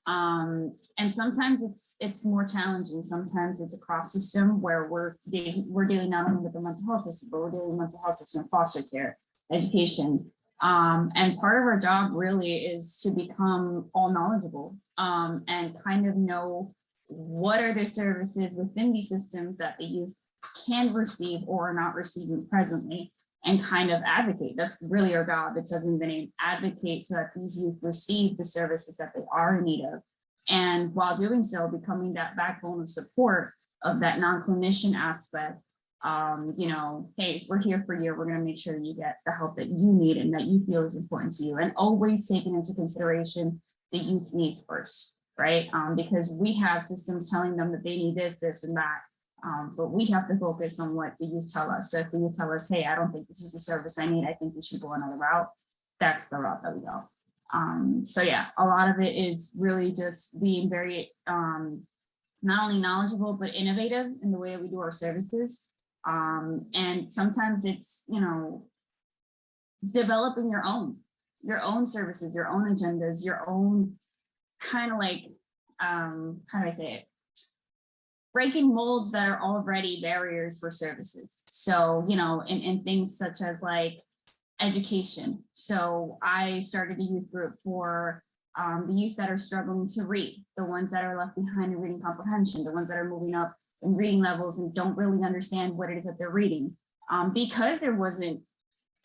And sometimes it's more challenging. Sometimes it's a cross system where we're dealing not only with the mental health system, but we're dealing with mental health system, foster care, education, And part of our job really is to become all knowledgeable and kind of know what are the services within these systems that the youth can receive or are not receiving presently, and kind of advocate. That's really our job. It says in the name, advocate, so that these youth receive the services that they are in need of. And while doing so, becoming that backbone of support of that non-clinician aspect. You know, hey, we're here for you. We're going to make sure you get the help that you need and that you feel is important to you, and always taking into consideration the youth's needs first, right? Because we have systems telling them that they need this, this, and that. But we have to focus on what the youth tell us. So if the youth tell us, hey, I don't think this is a service I need, I think we should go another route, that's the route that we go. So yeah, a lot of it is really just being very not only knowledgeable, but innovative in the way that we do our services. And sometimes it's, you know, developing your own services, your own agendas, your own kind of like, how do I say it? Breaking molds that are already barriers for services. So, you know, in things such as like education. So I started a youth group for the youth that are struggling to read, the ones that are left behind in reading comprehension, the ones that are moving up in reading levels and don't really understand what it is that they're reading, because there wasn't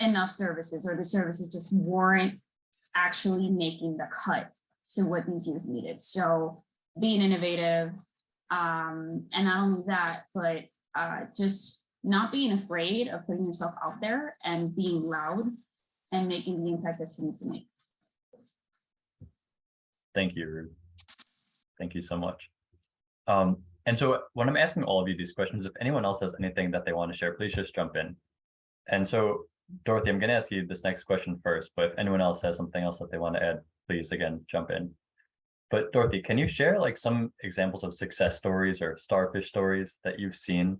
enough services, or the services just weren't actually making the cut to what these youth needed. So being innovative, and not only that, but just not being afraid of putting yourself out there and being loud and making the impact that you need to make. Thank you, Ruth. Thank you so much. And so when I'm asking all of you these questions, if anyone else has anything that they want to share, please just jump in. And so, Dorothy, I'm going to ask you this next question first, but if anyone else has something else that they want to add, please, again, jump in. But Dorothy, can you share like some examples of success stories or starfish stories that you've seen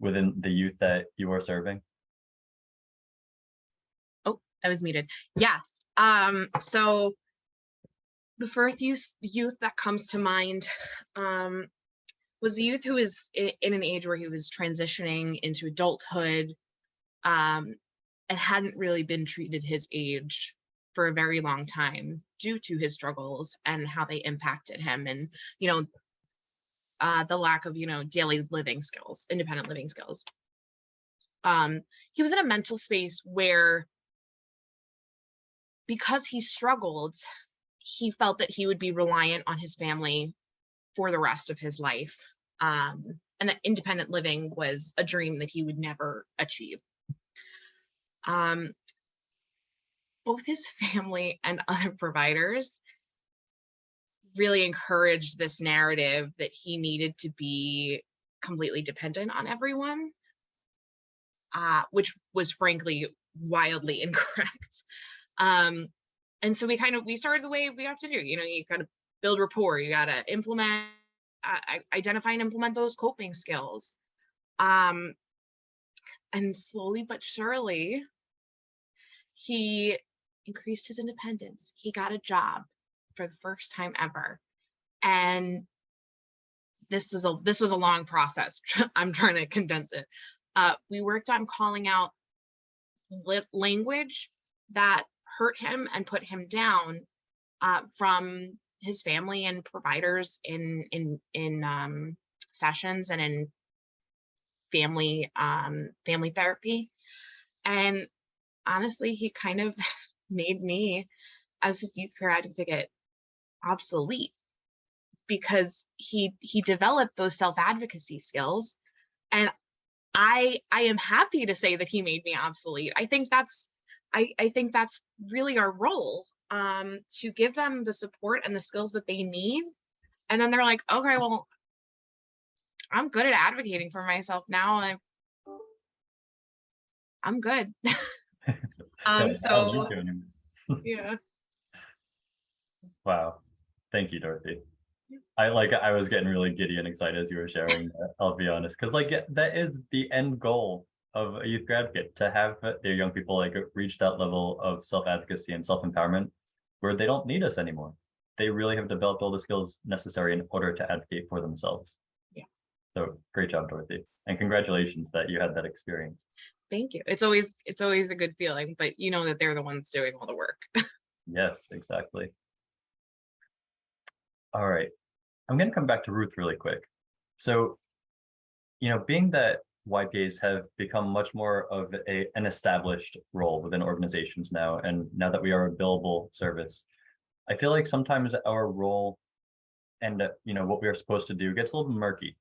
within the youth that you are serving? Oh, I was muted. Yes. So the first youth that comes to mind was a youth who was in an age where he was transitioning into adulthood, and hadn't really been treated his age for a very long time due to his struggles and how they impacted him, and, you know, the lack of, you know, daily living skills, independent living skills. He was in a mental space where, because he struggled, he felt that he would be reliant on his family for the rest of his life, and that independent living was a dream that he would never achieve. Both his family and other providers really encouraged this narrative that he needed to be completely dependent on everyone, which was frankly wildly incorrect. And so we started the way we have to do. You know, you got to build rapport, you got to implement, identify and implement those coping skills. And slowly but surely, he increased his independence. He got a job for the first time ever. And this was a long process. I'm trying to condense it. We worked on calling out language that hurt him and put him down from his family and providers in sessions and in family therapy. And honestly, he kind of made me, as his youth career advocate, obsolete, because he developed those self-advocacy skills, and I am happy to say that he made me obsolete. I think that's really our role, to give them the support and the skills that they need, and then they're like, okay, well, I'm good at advocating for myself now. I'm good. So yeah. Wow. Thank you, Dorothy. I was getting really giddy and excited as you were sharing that, I'll be honest, because like that is the end goal of a youth advocate, to have their young people like reach that level of self-advocacy and self-empowerment where they don't need us anymore. They really have developed all the skills necessary in order to advocate for themselves. Yeah. So great job, Dorothy. And congratulations that you had that experience. Thank you. It's always a good feeling, but you know that they're the ones doing all the work. Yes, exactly. All right. I'm going to come back to Ruth really quick. So, being that YPAs have become much more of an established role within organizations now, and now that we are a billable service, I feel like sometimes our role and what we are supposed to do gets a little murky,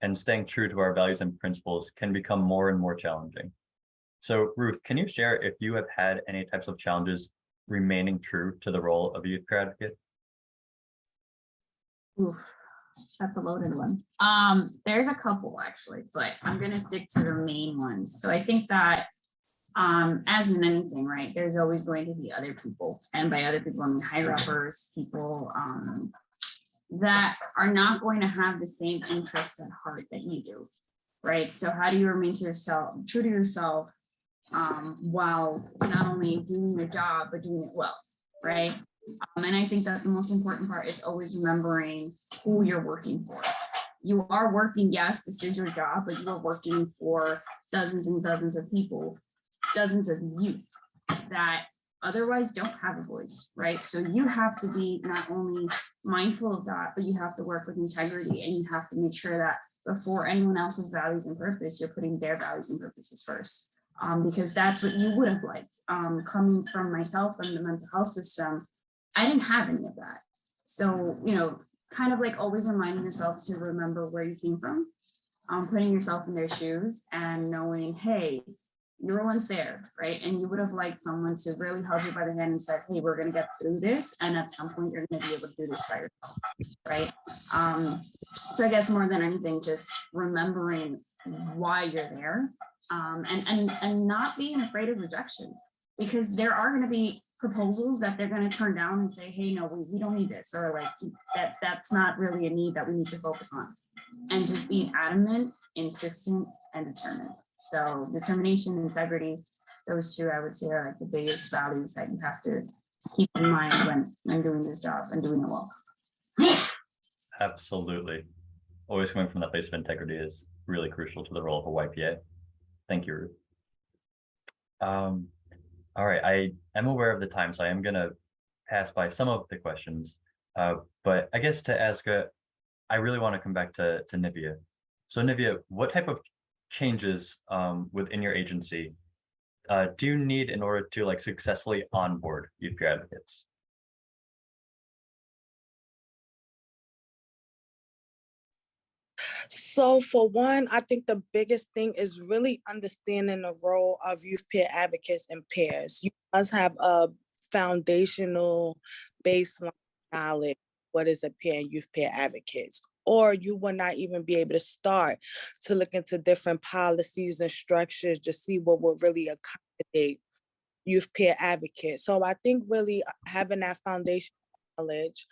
and staying true to our values and principles can become more and more challenging. So Ruth, can you share if you have had any types of challenges remaining true to the role of a youth peer advocate? Oof, that's a loaded one. There's a couple actually, but I'm gonna stick to the main ones. So I think that as in anything, right, there's always going to be other people. And by other people, I mean higher uppers, people that are not going to have the same interests at heart that you do, right? So how do you remain to yourself, true to yourself, while not only doing your job, but doing it well, right? And I think that the most important part is always remembering who you're working for. You are working, yes, this is your job, but you are working for dozens and dozens of people, dozens of youth that otherwise don't have a voice, right? So you have to be not only mindful of that, but you have to work with integrity, and you have to make sure that before anyone else's values and purpose, you're putting their values and purposes first. Because that's what you would have liked. Coming from myself and the mental health system, I didn't have any of that. So, kind of like always reminding yourself to remember where you came from, putting yourself in their shoes and knowing, hey, you're once there, right? And you would have liked someone to really hold you by the hand and said, hey, we're going to get through this. And at some point, you're going to be able to do this by yourself, right? So I guess more than anything, just remembering why you're there, and not being afraid of rejection, because there are going to be proposals that they're going to turn down and say, hey, no, we don't need this, or like that's not really a need that we need to focus on. And just being adamant, insistent, and determined. So determination, integrity, those two I would say are like the biggest values that you have to keep in mind when doing this job and doing it well. Absolutely. Always coming from that place of integrity is really crucial to the role of a YPA. Thank you, Ruth. All right, I am aware of the time, so I am going to pass by some of the questions. But I guess to ask, I really want to come back to Nivea. So Nivea, what type of changes within your agency do you need in order to successfully onboard youth peer advocates? So for one, I think the biggest thing is really understanding the role of youth peer advocates and peers. You must have a foundational baseline knowledge. What is a peer and youth peer advocates? Or you will not even be able to start to look into different policies and structures to see what will really accommodate youth peer advocates. So I think really having that foundation knowledge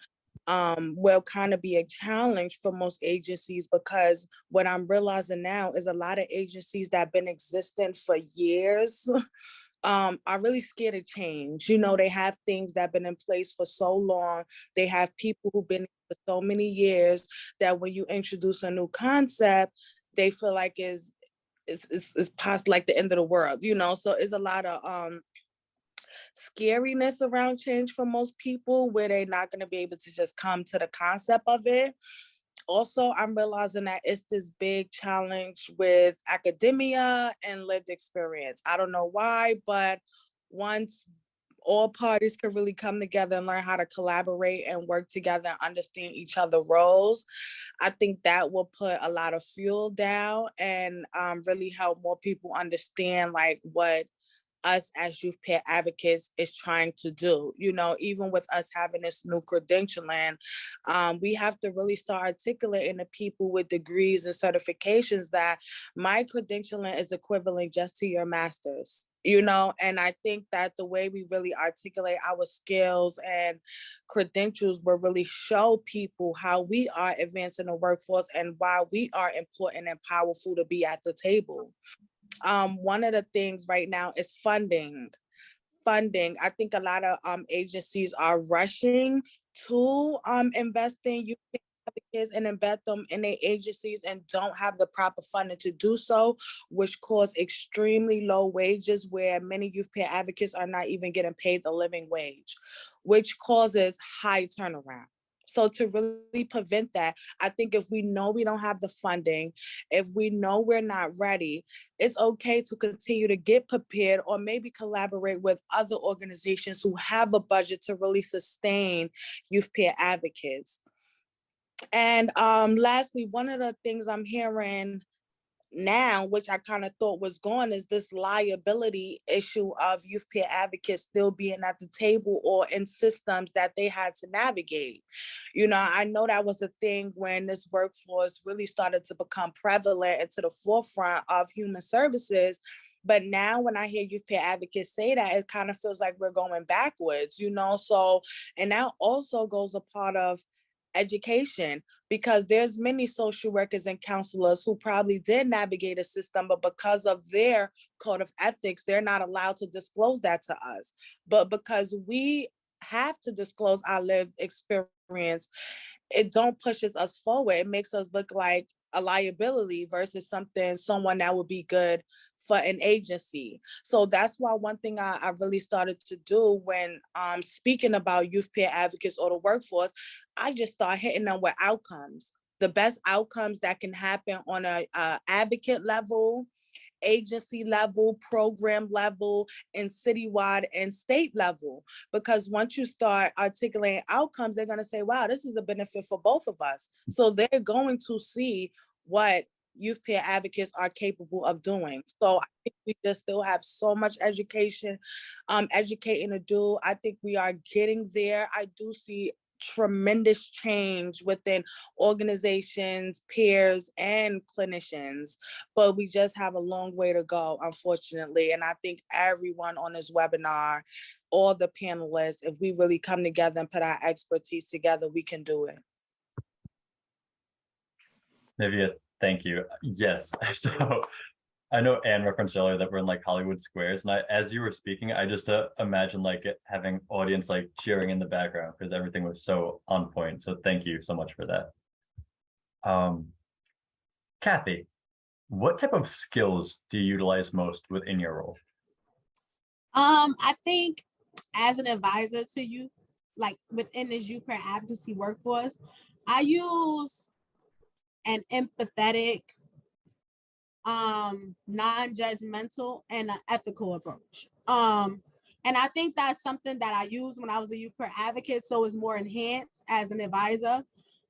will kind of be a challenge for most agencies, because what I'm realizing now is a lot of agencies that have been existing for years are really scared of change. They have things that have been in place for so long. They have people who've been for so many years that when you introduce a new concept, they feel like it's past like the end of the world, So it's a lot of scariness around change for most people, where they're not going to be able to just come to the concept of it. Also, I'm realizing that it's this big challenge with academia and lived experience. I don't know why, but once all parties can really come together and learn how to collaborate and work together and understand each other's roles, I think that will put a lot of fuel down and really help more people understand what us as youth peer advocates is trying to do. Even with us having this new credentialing, we have to really start articulating to people with degrees and certifications that my credentialing is equivalent just to your master's. And I think that the way we really articulate our skills and credentials will really show people how we are advancing the workforce and why we are important and powerful to be at the table. One of the things right now is funding. I think a lot of agencies are rushing to invest in youth advocates and embed them in their agencies and don't have the proper funding to do so, which cause extremely low wages where many youth peer advocates are not even getting paid the living wage, which causes high turnaround. So to really prevent that, I think if we know we don't have the funding, if we know we're not ready, it's okay to continue to get prepared or maybe collaborate with other organizations who have a budget to really sustain youth peer advocates. And lastly, one of the things I'm hearing now, which I kind of thought was gone, is this liability issue of youth peer advocates still being at the table or in systems that they had to navigate. You know, I know that was a thing when this workforce really started to become prevalent and to the forefront of human services. But now when I hear youth peer advocates say that, it kind of feels like we're going backwards, you know? So, and that also goes a part of education, because there's many social workers and counselors who probably did navigate a system, but because of their code of ethics, they're not allowed to disclose that to us. But because we have to disclose our lived experience, it don't pushes us forward. It makes us look like a liability versus someone that would be good for an agency. So that's why one thing I really started to do when speaking about youth peer advocates or the workforce, I just start hitting them with outcomes, the best outcomes that can happen on a advocate level, agency level, program level, and citywide and state level. Because once you start articulating outcomes, they're going to say, wow, this is a benefit for both of us. So they're going to see what youth peer advocates are capable of doing. So I think we just still have so much education, educating to do. I think we are getting there. I do see tremendous change within organizations, peers, and clinicians, but we just have a long way to go, unfortunately. And I think everyone on this webinar, all the panelists, if we really come together and put our expertise together, we can do it. Nivea, thank you. Yes, so I know Anne referenced earlier that we're in like Hollywood Squares, and as you were speaking, I just imagine like having audience like cheering in the background because everything was so on point. So thank you so much for that. Kathy, what type of skills do you utilize most within your role? I think as an advisor to youth, like within this youth peer advocacy workforce, I use an empathetic, non-judgmental, and an ethical approach. And I think that's something that I used when I was a youth peer advocate, so it's more enhanced as an advisor,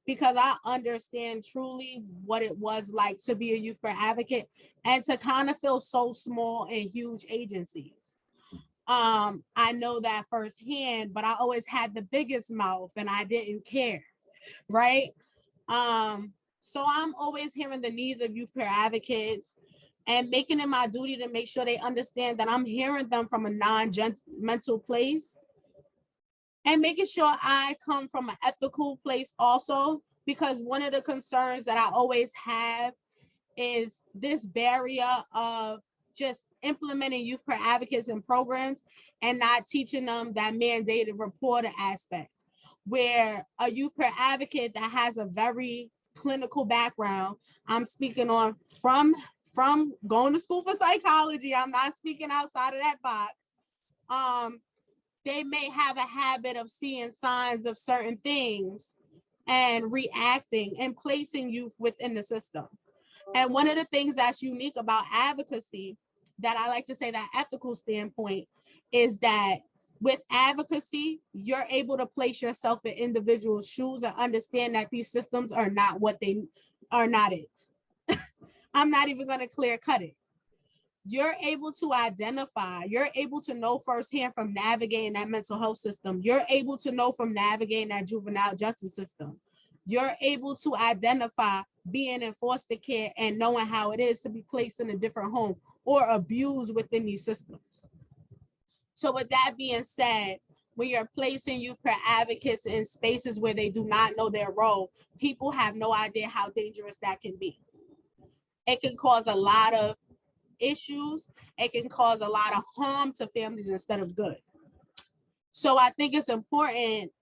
because I understand truly what it was like to be a youth peer advocate and to kind of feel so small in huge agencies. I know that firsthand, but I always had the biggest mouth and I didn't care, right? So I'm always hearing the needs of youth peer advocates and making it my duty to make sure they understand that I'm hearing them from a non-judgmental place and making sure I come from an ethical place also, because one of the concerns that I always have is this barrier of just implementing youth peer advocates and programs and not teaching them that mandated reporter aspect, where a youth peer advocate that has a very clinical background, I'm speaking on from going to school for psychology, I'm not speaking outside of that box. They may have a habit of seeing signs of certain things and reacting and placing youth within the system. And one of the things that's unique about advocacy, that I like to say that ethical standpoint, is that with advocacy, you're able to place yourself in individuals' shoes and understand that these systems are not what they are not it. I'm not even going to clear cut it. You're able to identify, you're able to know firsthand from navigating that mental health system. You're able to know from navigating that juvenile justice system. You're able to identify being in foster care and knowing how it is to be placed in a different home or abused within these systems. So with that being said, when you're placing youth peer advocates in spaces where they do not know their role, people have no idea how dangerous that can be. It can cause a lot of issues. It can cause a lot of harm to families instead of good. So I think it's important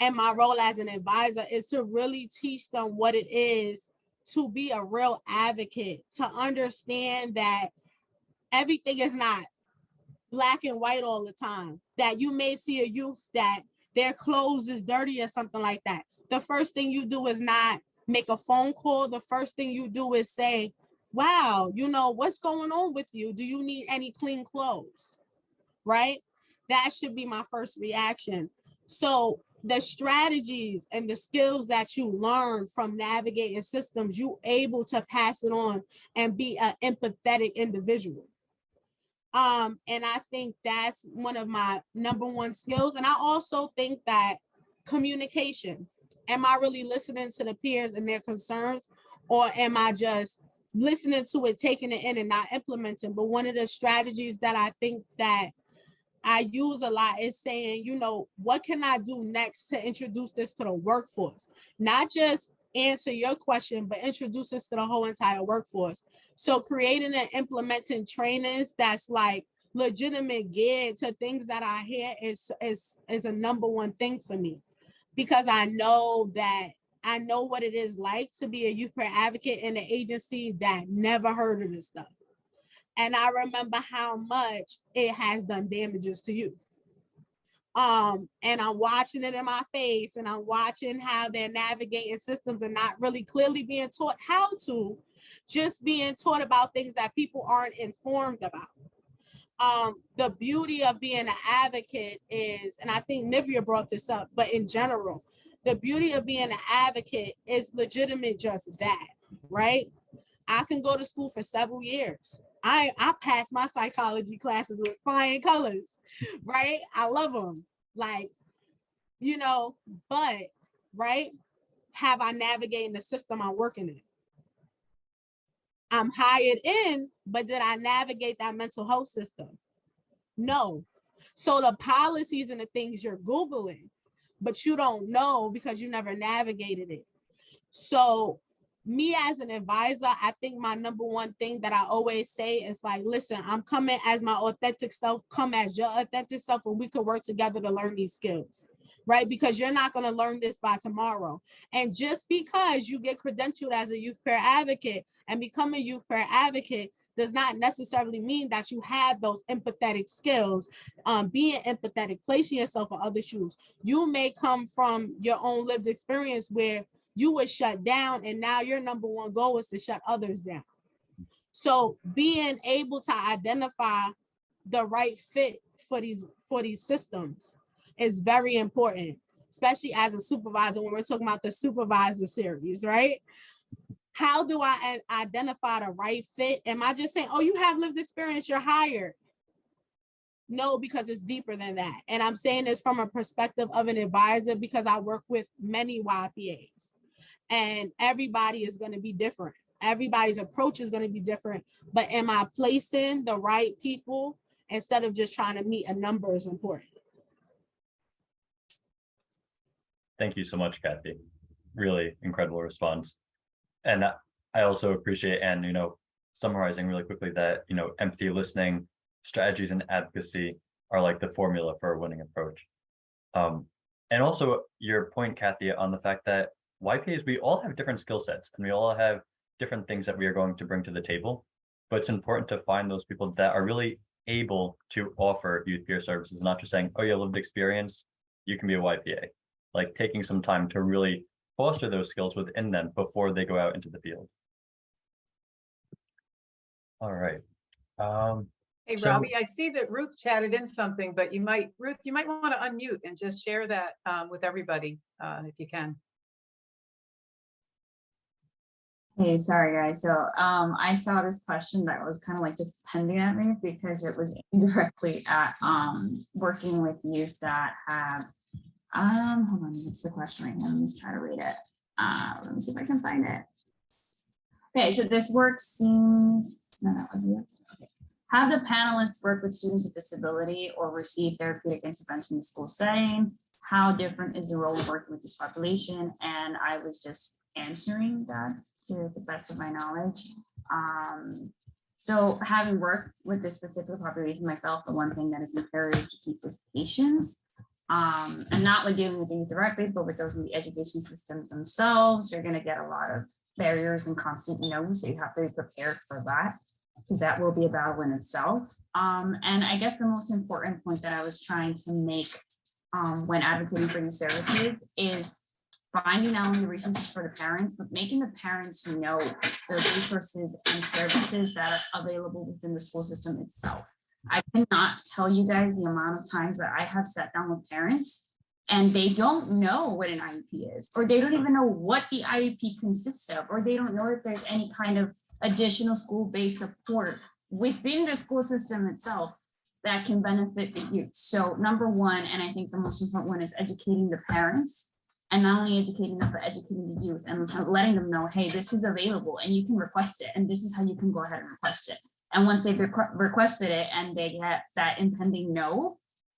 and my role as an advisor is to really teach them what it is to be a real advocate, to understand that everything is not black and white all the time, that you may see a youth that their clothes is dirty or something like that. The first thing you do is not make a phone call. The first thing you do is say, wow, you know, what's going on with you? Do you need any clean clothes? Right? That should be my first reaction. So the strategies and the skills that you learn from navigating systems, you able to pass it on and be an empathetic individual. And I think that's one of my number one skills. And I also think that communication. Am I really listening to the peers and their concerns, or am I just listening to it, taking it in and not implementing? But one of the strategies that I think that I use a lot is saying, you know, what can I do next to introduce this to the workforce? Not just answer your question, but introduce this to the whole entire workforce. So creating and implementing trainings that's like legitimate geared to things that I hear is a number one thing for me, because I know what it is like to be a youth peer advocate in an agency that never heard of this stuff. And I remember how much it has done damages to you. And I'm watching it in my face, and I'm watching how they're navigating systems and not really clearly being taught how to, just being taught about things that people aren't informed about. The beauty of being an advocate is, and I think Nivea brought this up, but in general, the beauty of being an advocate is legitimate just that, right? I can go to school for several years. I passed my psychology classes with flying colors, right? I love them. Like, you know, but, right? Have I navigated the system I'm working in? I'm hired in, but did I navigate that mental health system? No. So the policies and the things you're Googling, but you don't know because you never navigated it. So me as an advisor, I think my number one thing that I always say is like, listen, I'm coming as my authentic self, come as your authentic self, and we can work together to learn these skills, right? Because you're not going to learn this by tomorrow. And just because you get credentialed as a youth peer advocate and become a youth peer advocate does not necessarily mean that you have those empathetic skills, being empathetic, placing yourself in other shoes. You may come from your own lived experience where you were shut down, and now your number one goal is to shut others down. So being able to identify the right fit for these systems is very important, especially as a supervisor when we're talking about the supervisor series, right? How do I identify the right fit? Am I just saying, oh, you have lived experience, you're hired? No, because it's deeper than that. And I'm saying this from a perspective of an advisor because I work with many YPAs. And everybody is going to be different. Everybody's approach is going to be different. But am I placing the right people instead of just trying to meet a number is important. Thank you so much, Kathy. Really incredible response. And I also appreciate, and, you know, summarizing really quickly that, you know, empathy, listening, strategies, and advocacy are like the formula for a winning approach. And also your point, Kathy, on the fact that YPAs, we all have different skill sets and we all have different things that we are going to bring to the table, but it's important to find those people that are really able to offer youth peer services, not just saying, oh, you have lived experience, you can be a YPA. Like taking some time to really foster those skills within them before they go out into the field. All right. Hey, So- Robbie, I see that Ruth chatted in something, but Ruth, you might want to unmute and just share that with everybody if you can. Hey, sorry guys. So I saw this question that was kind of like just pending at me because it was indirectly at working with youth that have hold on, what's the question right now? Let me try to read it. Let me see if I can find it. Okay, so this work seems no, that wasn't it. Okay. Have the panelists work with students with disability or receive therapeutic intervention in the school setting? How different is the role of working with this population? And I was just answering that to the best of my knowledge. So having worked with this specific population myself, the one thing that is imperative to keep is patience. And not with dealing with youth directly, but with those in the education system themselves, you're going to get a lot of barriers and constant no's. So you have to be prepared for that, because that will be a battle in itself. And I guess the most important point that I was trying to make when advocating for these services is finding not only the resources for the parents, but making the parents know the resources and services that are available within the school system itself. I cannot tell you guys the amount of times that I have sat down with parents and they don't know what an IEP is, or they don't even know what the IEP consists of, or they don't know if there's any kind of additional school-based support within the school system itself that can benefit the youth. So number one, and I think the most important one, is educating the parents, and not only educating them, but educating the youth and letting them know, hey, this is available and you can request it, and this is how you can go ahead and request it. And once they've requested it and they get that impending no,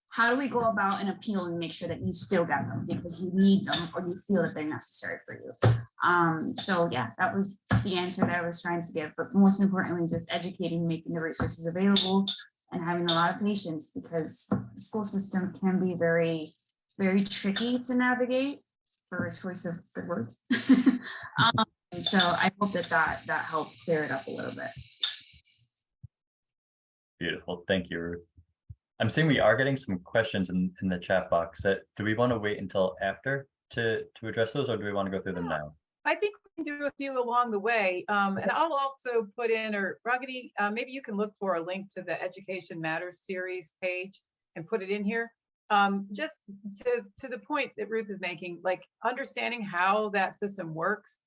how do we go about an appeal and make sure that you still get them because you need them or you feel that they're necessary for you? So yeah, that was the answer that I was trying to give, but most importantly, just educating, making the resources available, and having a lot of patience, because the school system can be very, very tricky to navigate, for a choice of good words. So I hope that helped clear it up a little bit. Beautiful. Thank you, Ruth. I'm seeing we are getting some questions in the chat box. Do we want to wait until after to address those, or do we want to go through them now? I think we can do a few along the way. And I'll also put in, or Ragini, maybe you can look for a link to the Education Matters series page and put it in here. Just to the point that Ruth is making, like understanding how that system works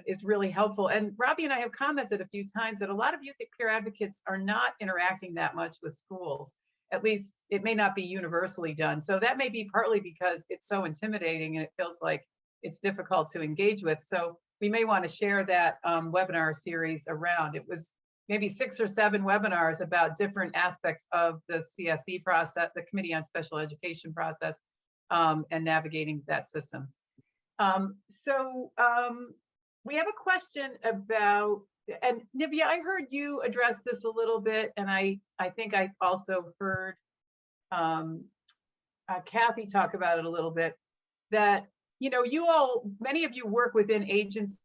is really helpful. And Robbie and I have commented a few times that a lot of youth peer advocates are not interacting that much with schools. At least it may not be universally done. So that may be partly because it's so intimidating and it feels like it's difficult to engage with. So we may want to share that webinar series around. It was maybe 6 or 7 webinars about different aspects of the CSE process, the Committee on Special Education process, and navigating that system. We have a question about, and Nivea, I heard you address this a little bit, and I think I also heard Kathy talk about it a little bit, that, you know, many of you work within agencies,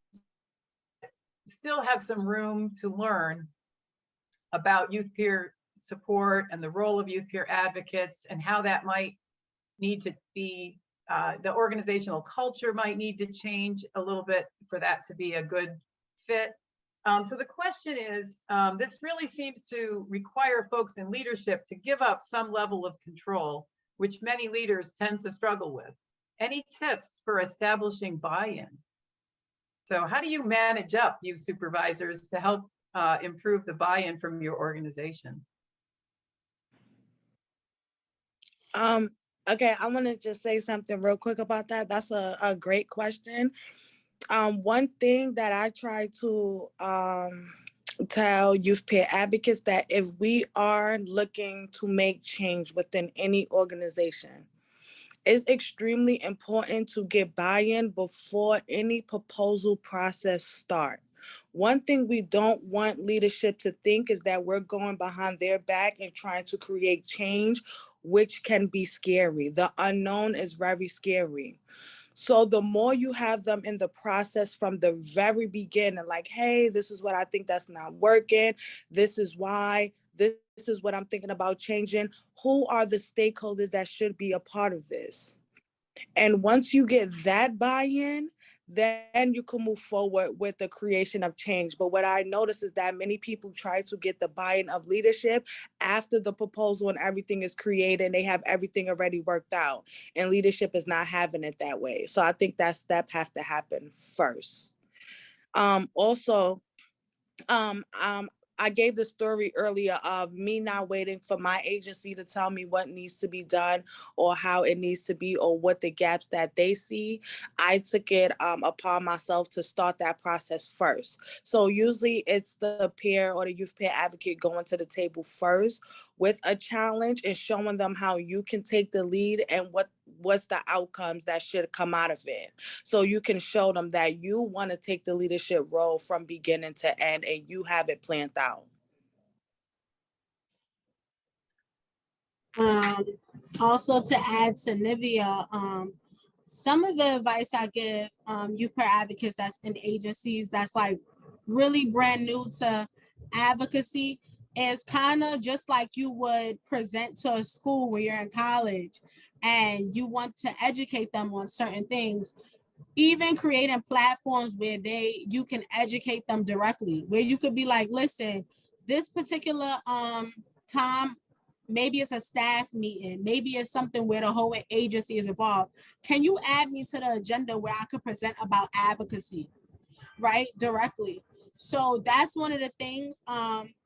still have some room to learn about youth peer support and the role of youth peer advocates and how that might need to be, the organizational culture might need to change a little bit for that to be a good fit. So the question is, this really seems to require folks in leadership to give up some level of control, which many leaders tend to struggle with. Any tips for establishing buy-in? So how do you manage up youth supervisors to help improve the buy-in from your organization? Okay, I want to just say something real quick about that. That's a great question. One thing that I try to tell youth peer advocates, that if we are looking to make change within any organization, it's extremely important to get buy-in before any proposal process starts. One thing we don't want leadership to think is that we're going behind their back and trying to create change, which can be scary. The unknown is very scary. So the more you have them in the process from the very beginning, like, hey, this is what I think that's not working. This is why. This is what I'm thinking about changing. Who are the stakeholders that should be a part of this? And once you get that buy-in, then you can move forward with the creation of change. But what I notice is that many people try to get the buy-in of leadership after the proposal and everything is created and they have everything already worked out. And leadership is not having it that way. So I think that step has to happen first. I gave the story earlier of me not waiting for my agency to tell me what needs to be done or how it needs to be or what the gaps that they see. I took it upon myself to start that process first. So usually it's the peer or the youth peer advocate going to the table first with a challenge and showing them how you can take the lead and what's the outcomes that should come out of it. So you can show them that you want to take the leadership role from beginning to end and you have it planned out. Also, to add to Nivea, some of the advice I give youth peer advocates that's in agencies that's like really brand new to advocacy is kind of just like you would present to a school when you're in college and you want to educate them on certain things. Even creating platforms where you can educate them directly, where you could be like, listen, this particular time, maybe it's a staff meeting, maybe it's something where the whole agency is involved. Can you add me to the agenda where I could present about advocacy, right? Directly. So that's one of the things,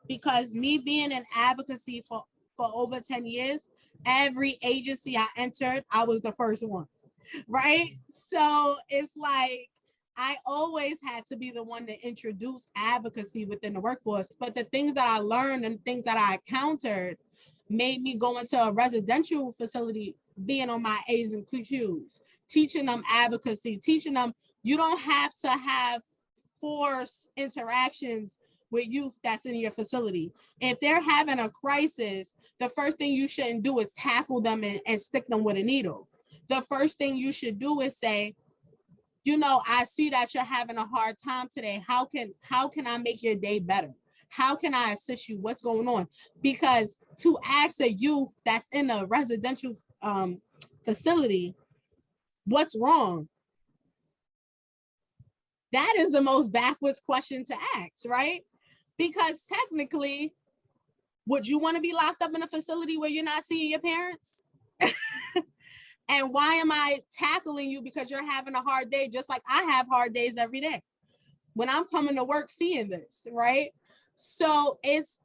because me being in advocacy for over 10 years, every agency I entered, I was the first one, right? So it's like I always had to be the one to introduce advocacy within the workforce. But the things that I learned and things that I encountered made me go into a residential facility, being on my A's and Q's, teaching them advocacy, teaching them you don't have to have forced interactions with youth that's in your facility. If they're having a crisis, the first thing you shouldn't do is tackle them and stick them with a needle. The first thing you should do is say, you know, I see that you're having a hard time today. How can I make your day better? How can I assist you? What's going on? Because to ask a youth that's in a residential facility, what's wrong? That is the most backwards question to ask, right? Because technically, would you want to be locked up in a facility where you're not seeing your parents? And why am I tackling you because you're having a hard day, just like I have hard days every day when I'm coming to work seeing this, right? So it's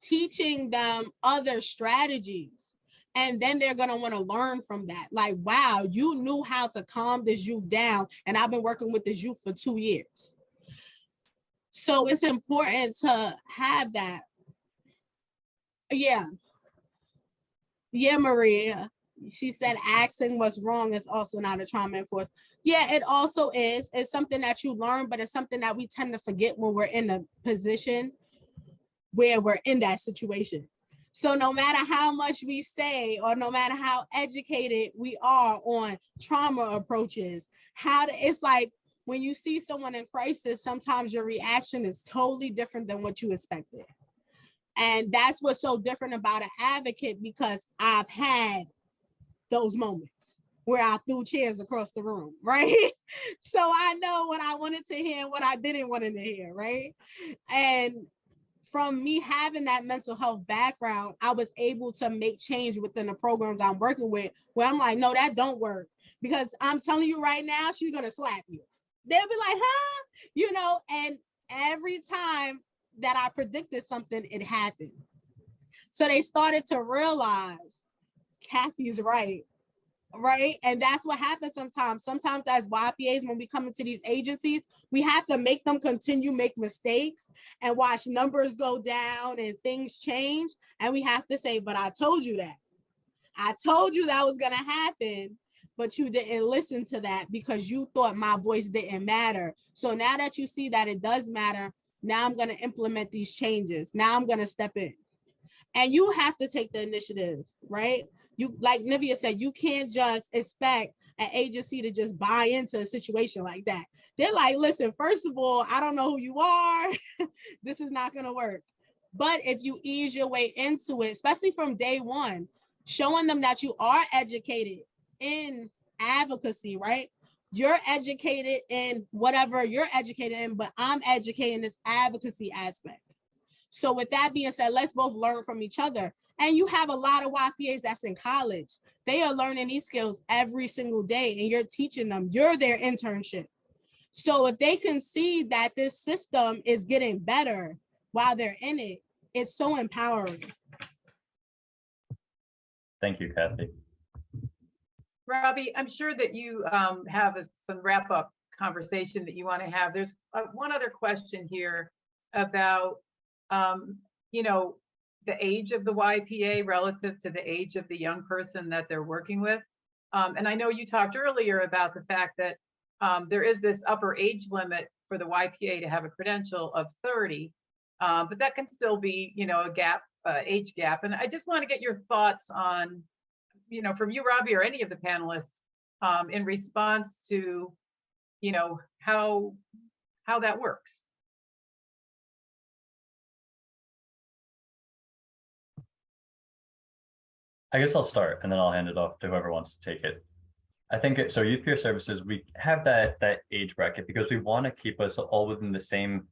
teaching them other strategies. And then they're going to want to learn from that. Like, wow, you knew how to calm this youth down. And I've been working with this youth for 2 years. So it's important to have that. Yeah. Yeah, Maria. She said asking what's wrong is also not a trauma enforced. Yeah, it also is. It's something that you learn, but it's something that we tend to forget when we're in a position where we're in that situation. So no matter how much we say, or no matter how educated we are on trauma approaches, it's like when you see someone in crisis, sometimes your reaction is totally different than what you expected. And that's what's so different about an advocate, because I've had those moments where I threw chairs across the room, right? So I know what I wanted to hear and what I didn't want to hear, right? And from me having that mental health background, I was able to make change within the programs I'm working with, where I'm like, no, that don't work. Because I'm telling you right now, she's going to slap you. They'll be like, huh? You know, and every time that I predicted something, it happened. So they started to realize Kathy's right. Right. And that's what happens sometimes. Sometimes as YPAs, when we come into these agencies, we have to make them continue make mistakes and watch numbers go down and things change. And we have to say, but I told you that. I told you that was going to happen, but you didn't listen to that because you thought my voice didn't matter. So now that you see that it does matter, now I'm going to implement these changes. Now I'm going to step in. And you have to take the initiative, right? You, like Nivea said, you can't just expect an agency to just buy into a situation like that. They're like, listen, first of all, I don't know who you are. This is not going to work. But if you ease your way into it, especially from day one, showing them that you are educated in advocacy, right? You're educated in whatever you're educated in, but I'm educated in this advocacy aspect. So with that being said, let's both learn from each other. And you have a lot of YPAs that's in college. They are learning these skills every single day, and you're teaching them. You're their internship. So if they can see that this system is getting better while they're in it, it's so empowering. Thank you, Kathy. Robbie, I'm sure that you have some wrap-up conversation that you want to have. There's one other question here about, you know, the age of the YPA relative to the age of the young person that they're working with. And I know you talked earlier about the fact that there is this upper age limit for the YPA to have a credential of 30, but that can still be, you know, a gap, age gap. And I just want to get your thoughts on from you, Robbie, or any of the panelists, in response to, how that works. I guess I'll start and then I'll hand it off to whoever wants to take it. I think so youth peer services, we have that age bracket because we want to keep us all within the same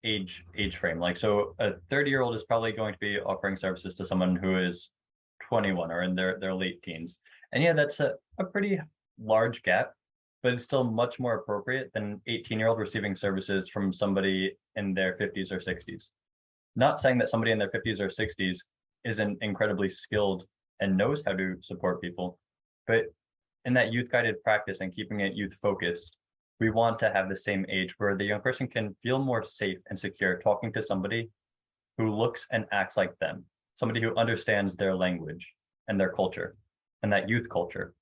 age frame. Like, so a 30-year-old is probably going to be offering services to someone who is 21 or in their late teens. And yeah, that's a pretty large gap, but it's still much more appropriate than an 18-year-old receiving services from somebody in their 50s or 60s. Not saying that somebody in their 50s or 60s isn't incredibly skilled and knows how to support people, but in that youth guided practice and keeping it youth focused, we want to have the same age where the young person can feel more safe and secure talking to somebody who looks and acts like them, somebody who understands their language and their culture and that youth culture.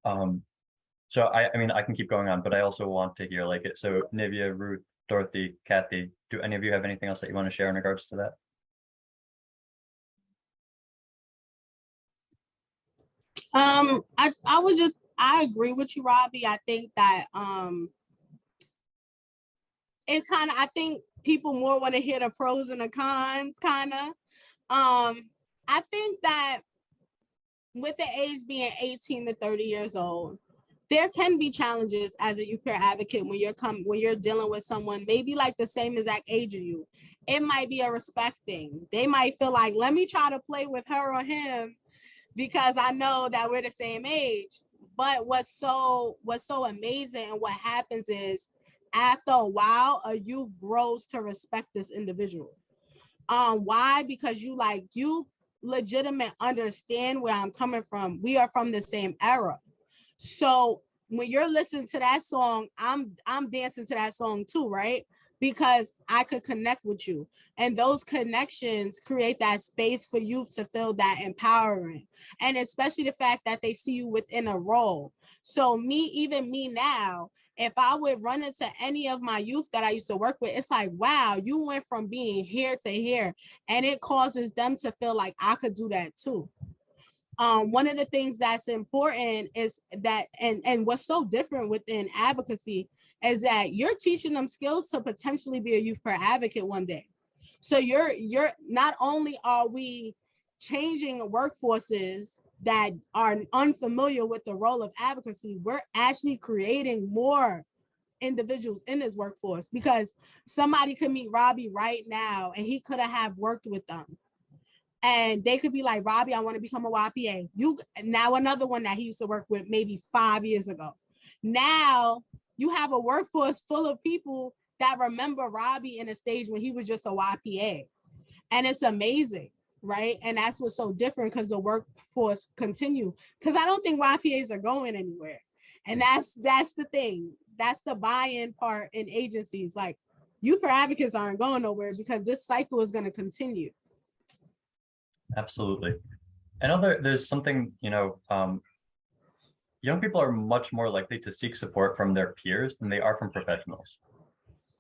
So I mean, I can keep going on, but I also want to hear like it. So Nivea, Ruth, Dorothy, Kathy, do any of you have anything else that you want to share in regards to that? I agree with you, Robbie. I think that it kind of, I think people more want to hear the pros and the cons, kind of. I think that with the age being 18 to 30 years old, there can be challenges as a youth peer advocate when you're dealing with someone maybe like the same exact age as you. It might be a respect thing. They might feel like, let me try to play with her or him because I know that we're the same age. But what's so amazing and what happens is after a while, a youth grows to respect this individual. Why? Because you legitimate understand where I'm coming from. We are from the same era. So when you're listening to that song, I'm dancing to that song too, right? Because I could connect with you. And those connections create that space for youth to feel that empowering. And especially the fact that they see you within a role. So even me now, if I would run into any of my youth that I used to work with, it's like, wow, you went from being here to here. And it causes them to feel like I could do that too. One of the things that's important is that, and what's so different within advocacy is that you're teaching them skills to potentially be a youth peer advocate one day. So you're not only are we changing workforces that are unfamiliar with the role of advocacy, we're actually creating more individuals in this workforce because somebody could meet Robbie right now and he could have worked with them. And they could be like, Robbie, I want to become a YPA. Now another one that he used to work with maybe 5 years ago. Now you have a workforce full of people that remember Robbie in a stage when he was just a YPA. And it's amazing, right? And that's what's so different because the workforce continue. Because I don't think YPAs are going anywhere. And that's the thing. That's the buy-in part in agencies. Like youth peer advocates aren't going nowhere because this cycle is going to continue. Absolutely. I know there's something, young people are much more likely to seek support from their peers than they are from professionals.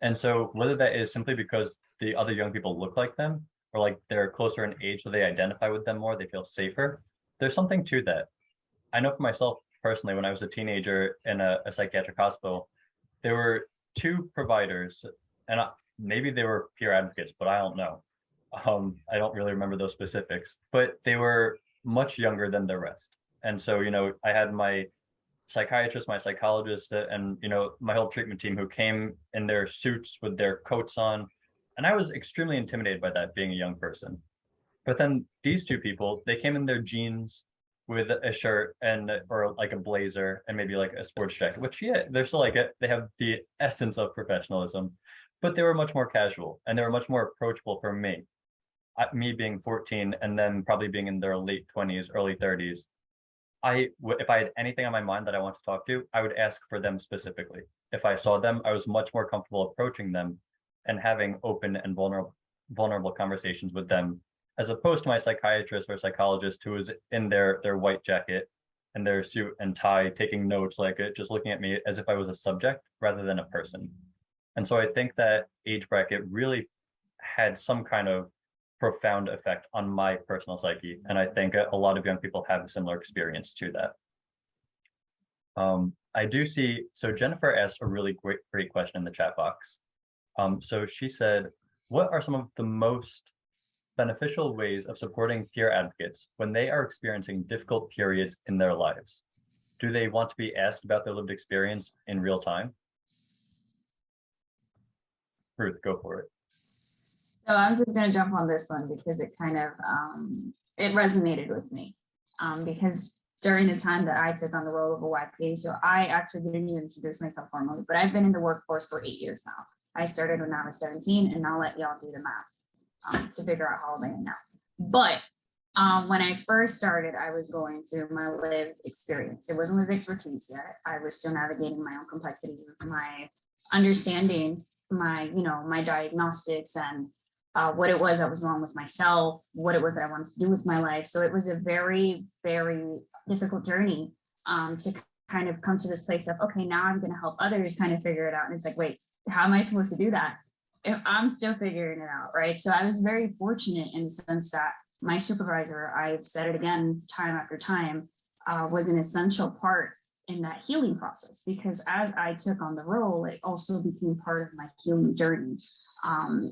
And so whether that is simply because the other young people look like them or like they're closer in age, so they identify with them more, they feel safer. There's something to that. I know for myself personally, when I was a teenager in a psychiatric hospital, there were two providers and maybe they were peer advocates, but I don't know. I don't really remember those specifics, but they were much younger than the rest. And so, I had my psychiatrist, my psychologist, and, my whole treatment team who came in their suits with their coats on. And I was extremely intimidated by that being a young person. But then these two people, they came in their jeans with a shirt or like a blazer and maybe like a sports jacket, which, yeah, they're still they have the essence of professionalism, but they were much more casual and they were much more approachable for me. Me being 14 and then probably being in their late 20s, early 30s, if I had anything on my mind that I want to talk to, I would ask for them specifically. If I saw them, I was much more comfortable approaching them and having open and vulnerable conversations with them, as opposed to my psychiatrist or psychologist who was in their white jacket and their suit and tie, taking notes, just looking at me as if I was a subject rather than a person. And so I think that age bracket really had some kind of profound effect on my personal psyche. And I think a lot of young people have a similar experience to that. I do see, so Jennifer asked a really great question in the chat box. So she said, what are some of the most beneficial ways of supporting peer advocates when they are experiencing difficult periods in their lives? Do they want to be asked about their lived experience in real time? Ruth, go for it. So I'm just going to jump on this one because it kind of, it resonated with me. Because during the time that I took on the role of a YPA, so I actually didn't even introduce myself formally, but I've been in the workforce for 8 years now. I started when I was 17, and I'll let y'all do the math to figure out how old I am now. But when I first started, I was going through my lived experience. It wasn't with expertise yet. I was still navigating my own complexities with my understanding, my, my diagnostics and what it was that was wrong with myself, what it was that I wanted to do with my life. So it was a very, very difficult journey to kind of come to this place of, okay, now I'm going to help others kind of figure it out. And it's like, wait, how am I supposed to do that if I'm still figuring it out, right? So I was very fortunate in the sense that my supervisor, I've said it again, time after time, was an essential part in that healing process, because as I took on the role, it also became part of my healing journey.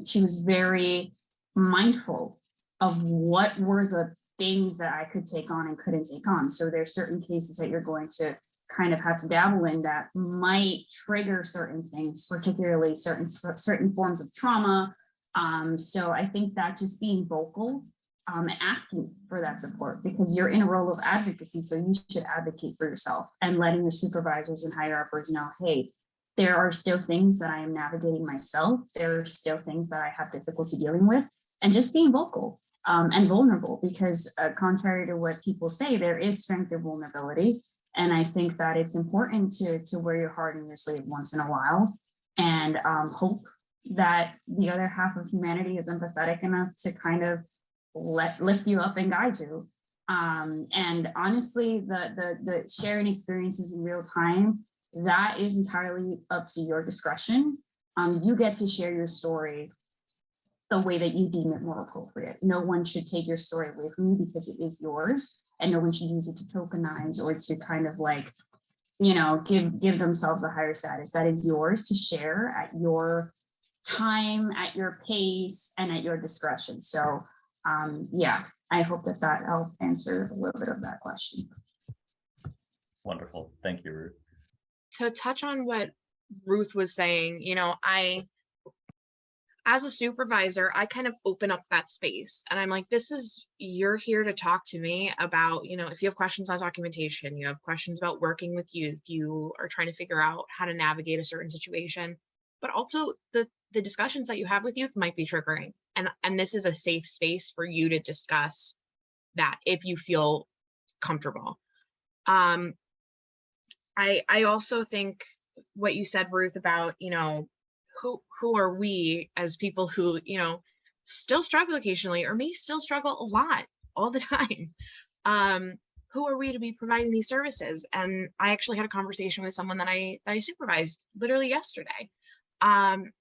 She was very mindful of what were the things that I could take on and couldn't take on. So there's certain cases that you're going to kind of have to dabble in that might trigger certain things, particularly certain forms of trauma. So I think that just being vocal and asking for that support, because you're in a role of advocacy, so you should advocate for yourself, and letting your supervisors and higher uppers know, hey, there are still things that I am navigating myself. There are still things that I have difficulty dealing with, and just being vocal and vulnerable, because contrary to what people say, there is strength in vulnerability. And I think that it's important to wear your heart on your sleeve once in a while, and hope that the other half of humanity is empathetic enough to kind of lift you up and guide you. And honestly, the sharing experiences in real time, that is entirely up to your discretion. You get to share your story the way that you deem it more appropriate. No one should take your story away from you because it is yours, and no one should use it to tokenize or to kind of like, give themselves a higher status. That is yours to share at your time, at your pace, and at your discretion. So yeah, I hope that helped answer a little bit of that question. Wonderful. Thank you, Ruth. To touch on what Ruth was saying, as a supervisor, I kind of open up that space, and I'm like, you're here to talk to me about, if you have questions on documentation, you have questions about working with youth, you are trying to figure out how to navigate a certain situation, but also the discussions that you have with youth might be triggering. And this is a safe space for you to discuss that if you feel comfortable. I also think what you said, Ruth, about, who are we as people who, still struggle occasionally, or may still struggle a lot all the time. Who are we to be providing these services? And I actually had a conversation with someone that I supervised literally yesterday. And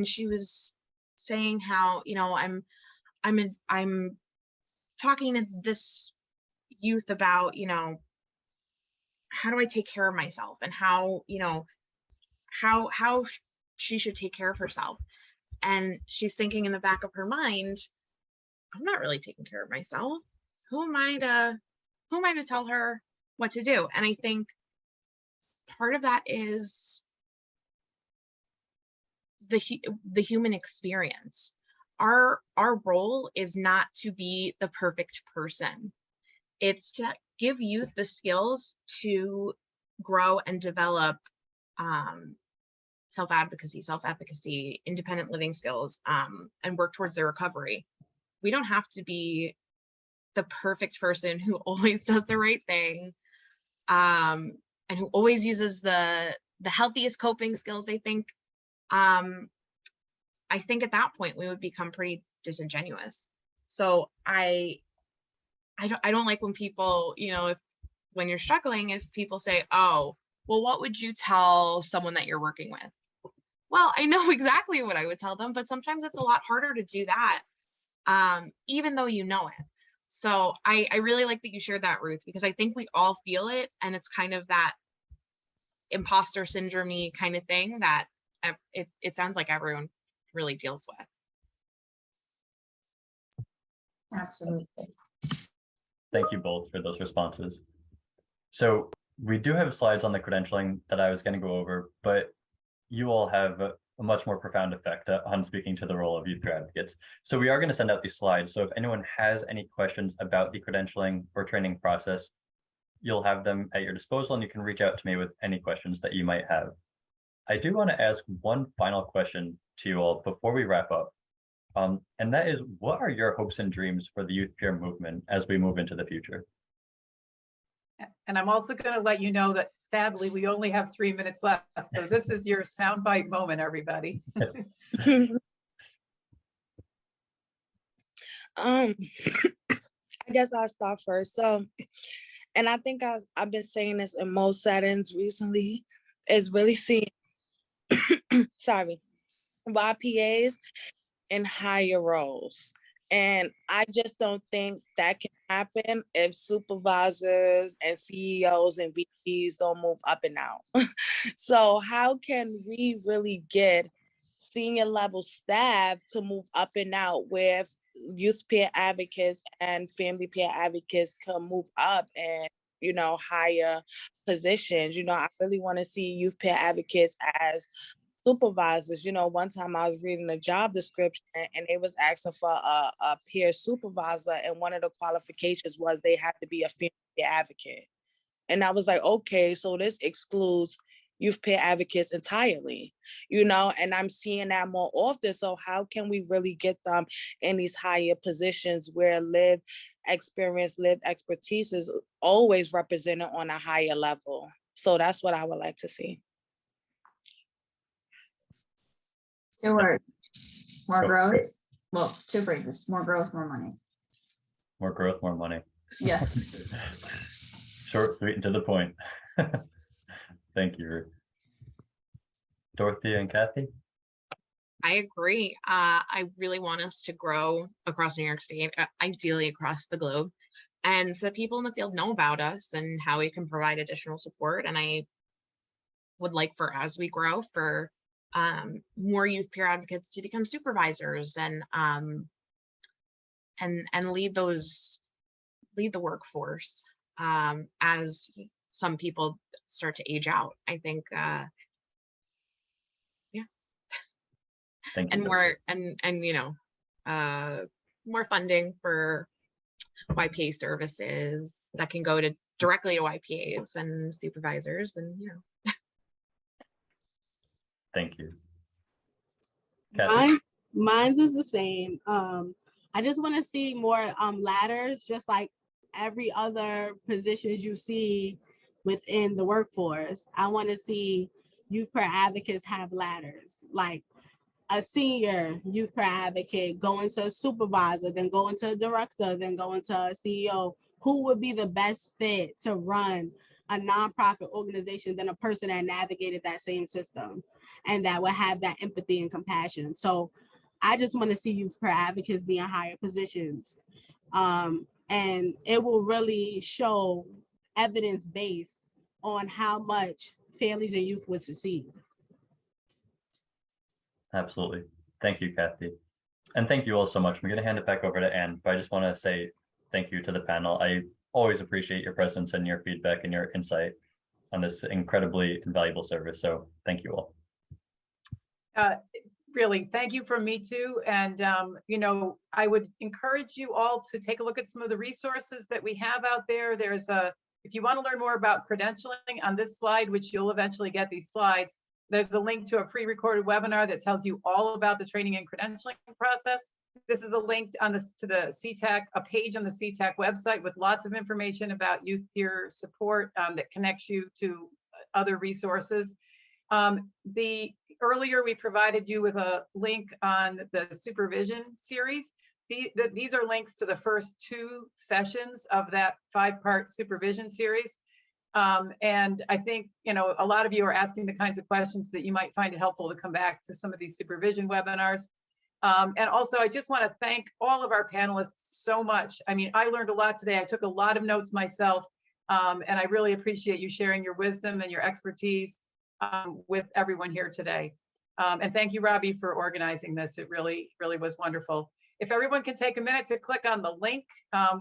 she was saying how, I'm talking to this youth about, how do I take care of myself, and how she should take care of herself. And she's thinking in the back of her mind, I'm not really taking care of myself. Who am I to tell her what to do? And I think part of that is the human experience. Our role is not to be the perfect person. It's to give youth the skills to grow and develop self-efficacy, independent living skills, and work towards their recovery. We don't have to be the perfect person who always does the right thing, and who always uses the healthiest coping skills. I think at that point we would become pretty disingenuous. So I don't like when people, when you're struggling, if people say, oh, well, what would you tell someone that you're working with? Well, I know exactly what I would tell them, but sometimes it's a lot harder to do that even though you know it. So I really like that you shared that, Ruth, because I think we all feel it, and it's kind of that imposter syndrome kind of thing that it sounds like everyone really deals with. Absolutely. Thank you both for those responses. So we do have slides on the credentialing that I was going to go over, but you all have a much more profound effect on speaking to the role of youth peer advocates. So we are going to send out these slides. So if anyone has any questions about the credentialing or training process, you'll have them at your disposal, and you can reach out to me with any questions that you might have. I do want to ask one final question to you all before we wrap up. And that is, what are your hopes and dreams for the youth peer movement as we move into the future? And I'm also going to let you know that sadly, we only have 3 minutes left. So this is your soundbite moment, everybody. I guess I'll start first. So, and I think I've been saying this in most settings recently, is really seeing, sorry, YPAs in higher roles. And I just don't think that can happen if supervisors and CEOs and VPs don't move up and out. So how can we really get senior level staff to move up and out where youth peer advocates and family peer advocates can move up and, higher positions? I really want to see youth peer advocates as supervisors. One time I was reading a job description and they was asking for a peer supervisor, and one of the qualifications was they had to be a female peer advocate. And I was like, okay, so this excludes youth peer advocates entirely, and I'm seeing that more often. So how can we really get them in these higher positions where lived experience, lived expertise is always represented on a higher level? So that's what I would like to see. 2 words. More Go. growth. Well, 2 phrases. More growth, more money. More growth, more money. Yes. Short, sweet, and to the point. Thank you, Ruth. Dorothea and Kathy? I agree. I really want us to grow across New York State, ideally across the globe, and so that people in the field know about us and how we can provide additional support. And I would like for, as we grow, for more youth peer advocates to become supervisors and lead the workforce as some people start to age out. I think Thank you. and more more funding for YPA services that can go directly to YPAs and supervisors, and Thank you. Kathy? Mine's is the same. I just want to see more ladders, just like every other positions you see within the workforce. I want to see youth peer advocates have ladders, like a senior youth peer advocate going to a supervisor, then going to a director, then going to a CEO. Who would be the best fit to run a nonprofit organization than a person that navigated that same system and that would have that empathy and compassion? So I just want to see youth peer advocates be in higher positions. And it will really show evidence-based on how much families and youth would succeed. Absolutely. Thank you, Kathy. And thank you all so much. I'm going to hand it back over to Anne, but I just want to say thank you to the panel. I always appreciate your presence and your feedback and your insight on this incredibly invaluable service. So thank you all. Really, thank you from me too. And, I would encourage you all to take a look at some of the resources that we have out there. If you want to learn more about credentialing, on this slide, which you'll eventually get these slides, there's a link to a pre-recorded webinar that tells you all about the training and credentialing process. This is a link to the CTAC, a page on the CTAC website with lots of information about youth peer support that connects you to other resources. Earlier, we provided you with a link on the supervision series. These are links to the first 2 sessions of that 5-part supervision series. And I think, a lot of you are asking the kinds of questions that you might find it helpful to come back to some of these supervision webinars. And also, I just want to thank all of our panelists so much. I mean, I learned a lot today. I took a lot of notes myself, and I really appreciate you sharing your wisdom and your expertise with everyone here today. And thank you, Robbie, for organizing this. It really, really was wonderful. If everyone can take a minute to click on the link,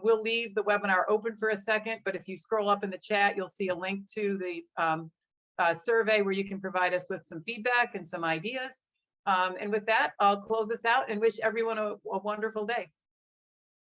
we'll leave the webinar open for a second, but if you scroll up in the chat, you'll see a link to the survey where you can provide us with some feedback and some ideas. And with that, I'll close this out and wish everyone a wonderful day.